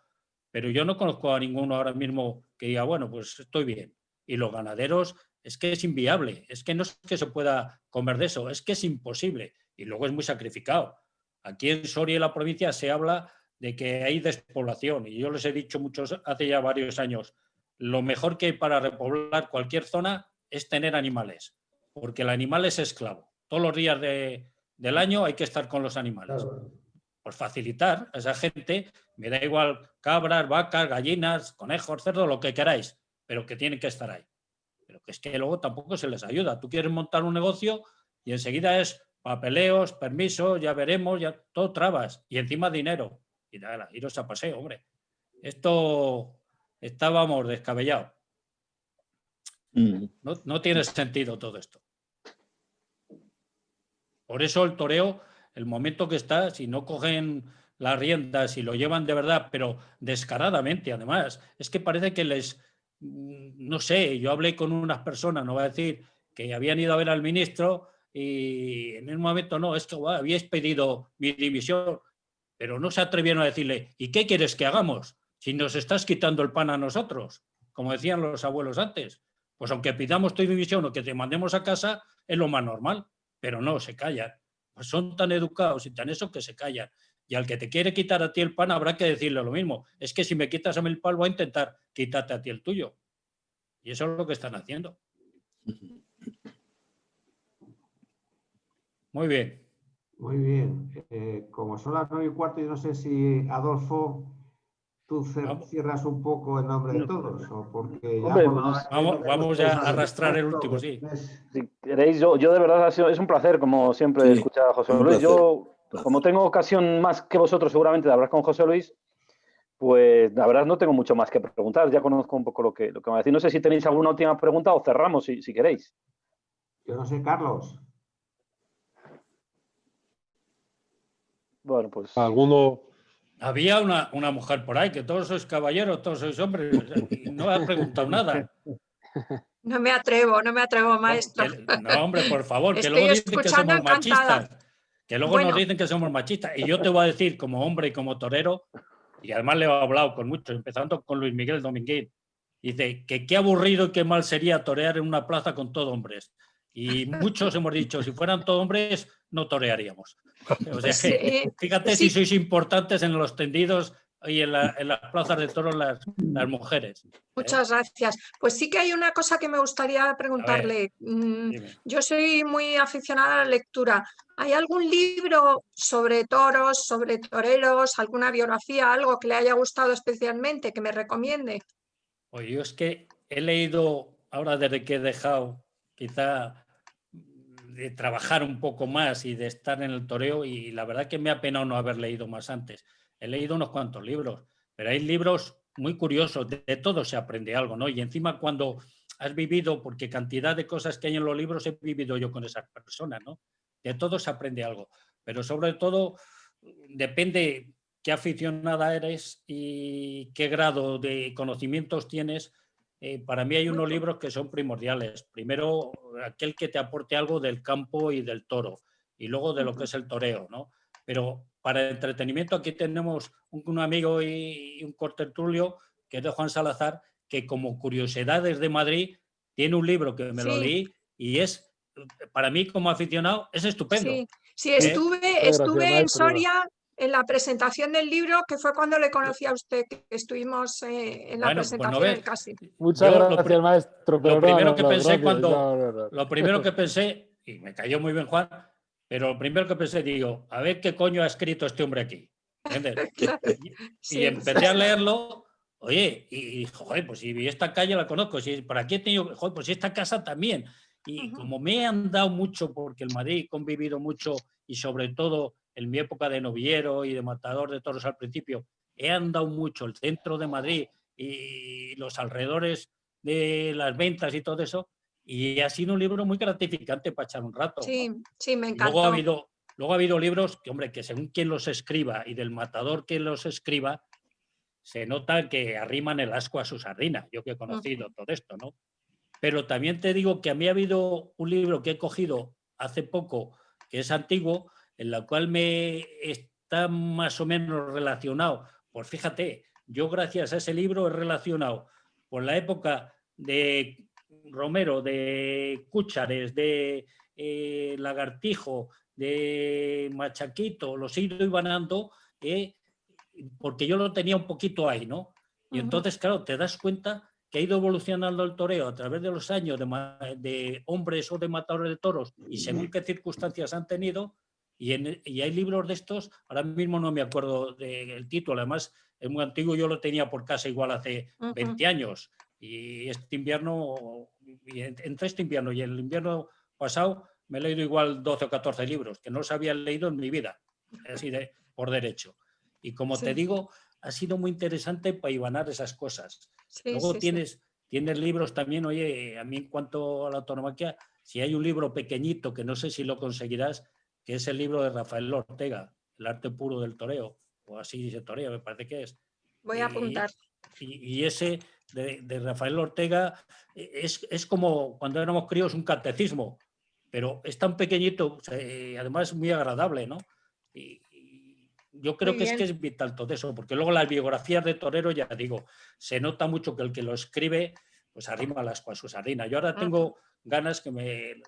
pero yo no conozco a ninguno ahora mismo que diga, bueno, pues estoy bien. Y los ganaderos, es que es inviable, es que no es que se pueda comer de eso, es que es imposible. Y luego es muy sacrificado. Aquí en Soria y la provincia se habla de que hay despoblación, y yo les he dicho muchos hace ya varios años, lo mejor que hay para repoblar cualquier zona es tener animales, porque el animal es esclavo. Todos los días del año hay que estar con los animales. claro, Por facilitar a esa gente, me da igual cabras, vacas, gallinas, conejos, cerdos, lo que queráis, pero que tienen que estar ahí. Pero que es que luego tampoco se les ayuda. Tú quieres montar un negocio y enseguida es papeleos, permisos, ya veremos, ya todo trabas y encima dinero. Y nada, iros a paseo, hombre. Esto estábamos descabellados. No tiene sentido todo esto. Por eso el toreo, el momento que está, si no cogen las riendas y lo llevan de verdad, pero descaradamente además, es que parece que no sé, yo hablé con unas personas, no voy a decir, que habían ido a ver al ministro y en un momento no, es que habíais pedido mi dimisión, pero no se atrevieron a decirle, ¿y qué quieres que hagamos? Si nos estás quitando el pan a nosotros, como decían los abuelos antes. Pues aunque pidamos tu dimisión o que te mandemos a casa, es lo más normal, pero no, se callan. Pues son tan educados y tan eso que se callan. Y al que te quiere quitar a ti el pan habrá que decirle lo mismo. Es que si me quitas a mí el pan, voy a intentar quitarte a ti el tuyo. Y eso es lo que están haciendo. Muy bien. muy bien. Como son las 9:15, yo no sé si, Adolfo, tú cierras un poco en nombre de todos, o porque ya Hombre, vamos ya a arrastrar el último, sí. Si queréis, yo de verdad es un placer, como siempre, Sí, escuchar a José un Luis. placer, Yo, placer. como tengo ocasión más que vosotros seguramente de hablar con José Luis, pues la verdad no tengo mucho más que preguntar. Ya conozco un poco lo que me va a decir. No sé si tenéis alguna última pregunta o cerramos si queréis. Yo no sé, Carlos. Bueno, pues ¿Alguno? Había una mujer por ahí, que todos sois caballeros, todos sois hombres, y no ha preguntado nada. No me atrevo, maestro. No, hombre, por favor, que Estoy luego dicen que escuchando somos encantada. machistas. Que luego nos Bueno. dicen que somos machistas. Y yo te voy a decir, como hombre y como torero, y además le he hablado con muchos, empezando con Luis Miguel Dominguín, dice que qué aburrido y qué mal sería torear en una plaza con todo hombres. Y muchos hemos dicho, si fueran todo hombres, no torearíamos. O sea que, fíjate si sois importantes en los tendidos y en las plazas de toros las mujeres. Muchas gracias. Pues sí que hay una cosa que me gustaría preguntarle. Yo soy muy aficionada a la lectura. ¿Hay algún libro sobre toros, sobre toreros, alguna biografía, algo que le haya gustado especialmente, que me recomiende? Pues yo es que he leído, ahora desde que he dejado quizá de trabajar un poco más y de estar en el toreo, y la verdad que me ha penado no haber leído más antes. He leído unos cuantos libros, pero hay libros muy curiosos, de todo se aprende algo, ¿no? Y encima cuando has vivido, porque cantidad de cosas que hay en los libros he vivido yo con esas personas, ¿no? De todo se aprende algo, pero sobre todo depende qué aficionada eres y qué grado de conocimientos tienes. Para mí hay unos libros que son primordiales. Primero, aquel que te aporte algo del campo y del toro, y luego de lo que es el toreo, ¿no? Pero para entretenimiento aquí tenemos un amigo y un contertulio, que es de Juan Salazar, que como curiosidades de Madrid tiene un libro que me lo Sí. leí y es, para mí como aficionado, es estupendo. Sí, sí, estuve gracias, en maestro. Soria en la presentación del libro, que fue cuando le conocí a usted, que estuvimos en la Bueno, pues no presentación ves. del casting. Muchas Yo gracias, maestro. Pero lo primero no, que no, pensé gracias, cuando, no. lo primero que pensé, y me cayó muy bien Juan, pero lo primero que pensé, digo, a ver qué coño ha escrito este hombre aquí. ¿Entiendes? Claro, Y sí, empecé a leerlo, oye, y joder, pues si esta calle la conozco, si por aquí he tenido, joder, pues esta casa también. Y Ujú. como me han dado mucho, porque en Madrid he convivido mucho, y sobre todo en mi época de novillero y de matador de toros al principio, he andado mucho el centro de Madrid y los alrededores de las ventas y todo eso, y ha sido un libro muy gratificante para echar un rato. Sí, sí, me Y luego ha encantó. habido libros que, hombre, que según quien los escriba y del matador que los escriba, se nota que arriman el asco a su sardina. Yo que he conocido todo esto, ¿no? Pero también te digo que a mí ha habido un libro que he cogido hace poco, que es antiguo, en la cual me está más o menos relacionado. Pues fíjate, yo gracias a ese libro he relacionado por la época de Romero, de Cúchares, de Lagartijo, de Machaquito, los he ido ibanando, porque yo lo tenía un poquito ahí, ¿no? Y entonces, claro, te das cuenta que ha ido evolucionando el toreo a través de los años de hombres o de matadores de toros y según qué circunstancias han tenido. Y hay libros de estos, ahora mismo no me acuerdo del título, además es muy antiguo, yo lo tenía por casa igual hace 20 años. Y este invierno, entre este invierno y el invierno pasado, me he leído igual 12 o 14 libros, que no los había leído en mi vida, así por derecho. Y como te digo, ha sido muy interesante para ibanar esas cosas. Sí, Luego sí, tienes libros también, oye, a mí en cuanto a la tauromaquia, si hay un libro pequeñito, que no sé si lo conseguirás, que es el libro de Rafael Ortega, El arte puro del toreo, o así dice toreo, me parece que es. Voy a apuntar. Y ese de Rafael Ortega es como cuando éramos críos un catecismo, pero es tan pequeñito, además muy agradable, ¿no? Y yo creo Muy que bien. es vital todo eso, porque luego las biografías de torero, ya digo, se nota mucho que el que lo escribe, pues arrima las con su sardina. Yo ahora tengo ganas, que me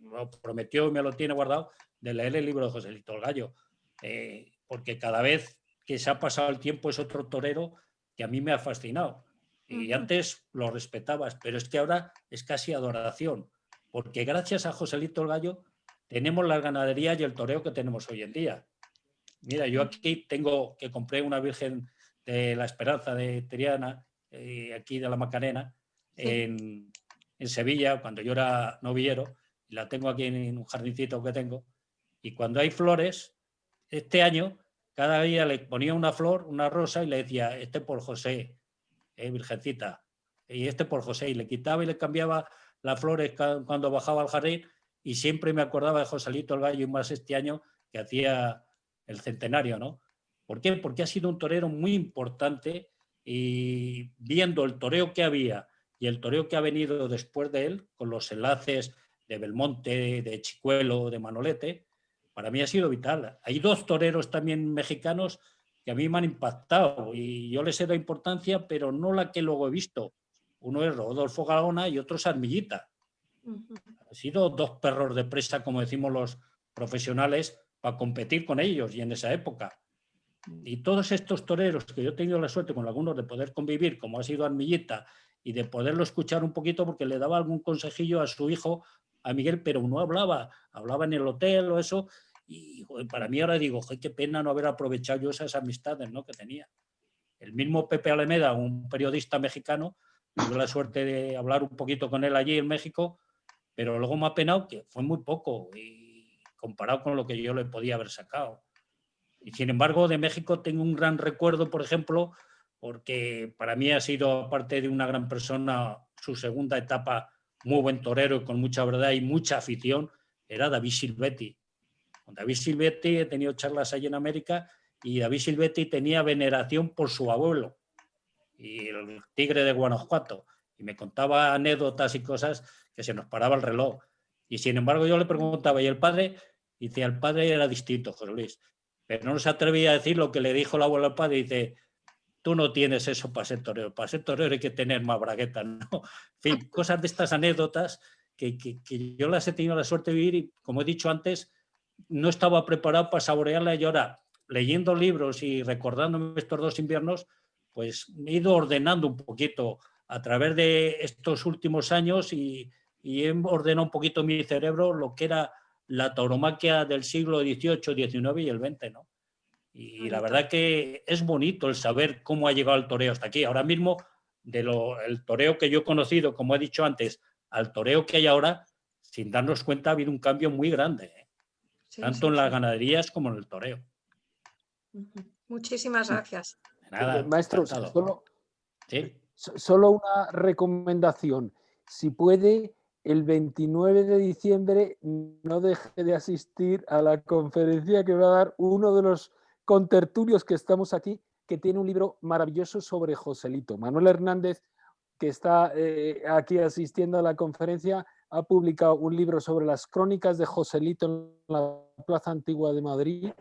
lo prometió y me lo tiene guardado, de leer el libro de Joselito el Gallo, porque cada vez que se ha pasado el tiempo es otro torero que a mí me ha fascinado. Y antes lo respetabas, pero es que ahora es casi adoración, porque gracias a Joselito el Gallo tenemos las ganaderías y el toreo que tenemos hoy en día. Mira, yo aquí tengo que compré una Virgen de la Esperanza de Triana, aquí de la Macarena, en Sevilla, cuando yo era novillero, y la tengo aquí en un jardincito que tengo. Y cuando hay flores, este año, cada día le ponía una flor, una rosa, y le decía, este por José, Virgencita, y este por José, y le quitaba y le cambiaba las flores cuando bajaba al jardín, y siempre me acordaba de Joselito el Gallo, y más este año que hacía el centenario, ¿no? ¿Por qué? Porque ha sido un torero muy importante, y viendo el toreo que había y el toreo que ha venido después de él, con los enlaces de Belmonte, de Chicuelo, de Manolete, para mí ha sido vital. Hay dos toreros también mexicanos que a mí me han impactado y yo les he dado importancia, pero no la que luego he visto. Uno es Rodolfo Gaona y otro es Armillita. Han sido dos perros de presa, como decimos los profesionales, para competir con ellos y en esa época. Y todos estos toreros que yo he tenido la suerte con algunos de poder convivir, como ha sido Armillita, y de poderlo escuchar un poquito porque le daba algún consejillo a su hijo, a Miguel, pero no hablaba en el hotel o eso. Y joder, para mí ahora digo, qué pena no haber aprovechado yo esas amistades, ¿no?, que tenía. El mismo Pepe Alameda, un periodista mexicano, tuve la suerte de hablar un poquito con él allí en México, pero luego me ha penado que fue muy poco y comparado con lo que yo le podía haber sacado. Y sin embargo, de México tengo un gran recuerdo, por ejemplo, porque para mí ha sido, aparte de una gran persona, su segunda etapa, muy buen torero y con mucha verdad y mucha afición, era David Silvetti. Con David Silvetti he tenido charlas allí en América y David Silvetti tenía veneración por su abuelo, y el Tigre de Guanajuato, y me contaba anécdotas y cosas que se nos paraba el reloj. Y sin embargo yo le preguntaba, ¿y el padre? Y dice, el padre era distinto, José Luis, pero no se atrevía a decir lo que le dijo el abuelo al padre. Dice, tú no tienes eso para ser torero. Para ser torero hay que tener más bragueta, ¿no? En fin, cosas de estas anécdotas que yo las he tenido la suerte de vivir y, como he dicho antes, no estaba preparado para saborearla y ahora, leyendo libros y recordándome estos 2 inviernos, pues he ido ordenando un poquito a través de estos últimos años y he ordenado un poquito mi cerebro lo que era la tauromaquia del siglo XVIII, XIX y el XX, ¿no? Y la verdad que es bonito el saber cómo ha llegado el toreo hasta aquí. Ahora mismo, el toreo que yo he conocido, como he dicho antes, al toreo que hay ahora, sin darnos cuenta, ha habido un cambio muy grande, ¿eh? Sí, Tanto sí, en las sí. ganaderías como en el toreo. Muchísimas gracias. Nada, Maestro, encantado. ¿Sí? Solo una recomendación. Si puede, el 29 de diciembre no deje de asistir a la conferencia que va a dar uno de los contertulios que estamos aquí, que tiene un libro maravilloso sobre Joselito. Manuel Hernández, que está aquí asistiendo a la conferencia, ha publicado un libro sobre las crónicas de Joselito en la Plaza Antigua de Madrid,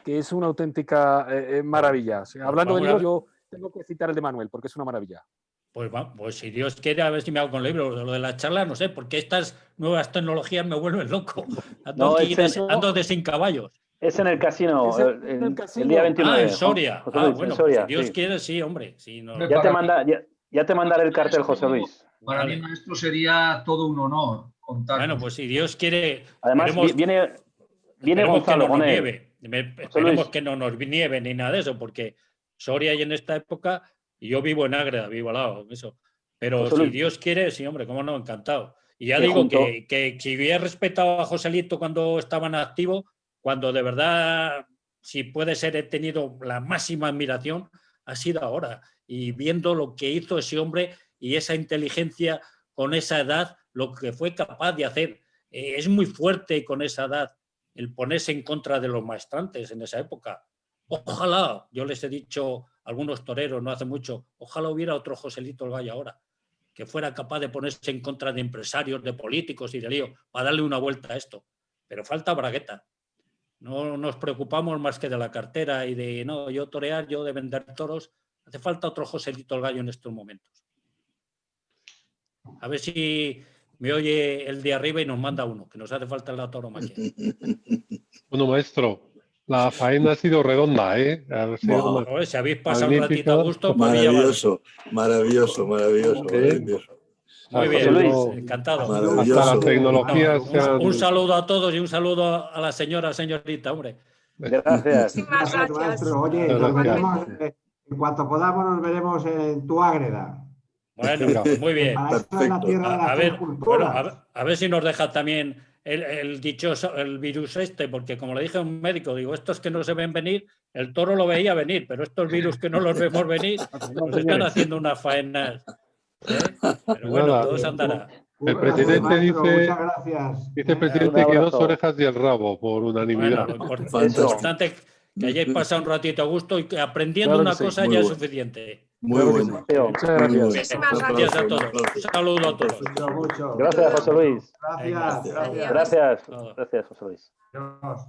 que es una auténtica maravilla. O sea, hablando de libros, yo tengo que citar el de Manuel, porque es una maravilla. Pues si Dios quiere, a ver si me hago con el libro. Lo de la charla, no sé, porque estas nuevas tecnologías me vuelven loco. Ando de sin caballos. Es en el casino, el día 29. En Soria. Luis, bueno, Soria, pues si Dios quiere, sí, hombre. Si no... ya te mandaré el cartel, José Luis. Para mí, maestro, sería todo un honor contar. Bueno, pues si Dios quiere... Además, viene Gonzalo que no con nos él. nieve. Esperemos que no nos nieve ni nada de eso, porque Soria y en esta época, y yo vivo en Ágreda, vivo al lado, eso. Pero si Dios quiere, sí, hombre, cómo no, encantado. Y ya digo que si hubiera respetado a Joselito cuando estaba en activo, cuando de verdad, si puede ser, he tenido la máxima admiración, ha sido ahora. Y viendo lo que hizo ese hombre y esa inteligencia con esa edad, lo que fue capaz de hacer. Es muy fuerte con esa edad el ponerse en contra de los maestrantes en esa época. Ojalá, yo les he dicho a algunos toreros no hace mucho, ojalá hubiera otro Joselito el Gallo ahora, que fuera capaz de ponerse en contra de empresarios, de políticos y de lío, para darle una vuelta a esto. Pero falta bragueta. No nos preocupamos más que de la cartera y de, no, yo torear, yo de vender toros. Hace falta otro Joselito el Gallo en estos momentos. A ver si me oye el de arriba y nos manda uno, que nos hace falta la tauromaquia. Bueno, maestro, la faena ha sido redonda, ¿eh? Si habéis pasado un ratito a gusto, pues maravilloso. Muy bien, Luis, encantado. Hasta la tecnología. Un saludo a todos y un saludo a la señorita, hombre. Gracias. Muchísimas gracias. Oye, nos veremos, en cuanto podamos, nos veremos en tu Ágreda. Bueno, muy bien. Perfecto. A ver si nos deja también el dichoso, el virus porque como le dije a un médico, digo, estos que no se ven venir, el toro lo veía venir, pero estos virus que no los vemos venir, nos están haciendo unas faenas. Pero bueno, todo se andará. El presidente dice el presidente que 2 orejas y el rabo, por unanimidad. Bueno, lo importante que hayáis pasado un ratito a gusto y que aprendiendo una cosa ya es suficiente. Muy bueno. Muchas gracias. Muchísimas Gracias a todos. Un saludo a todos. Mucho. Gracias, José Luis. Gracias. Gracias, José Luis. Adiós.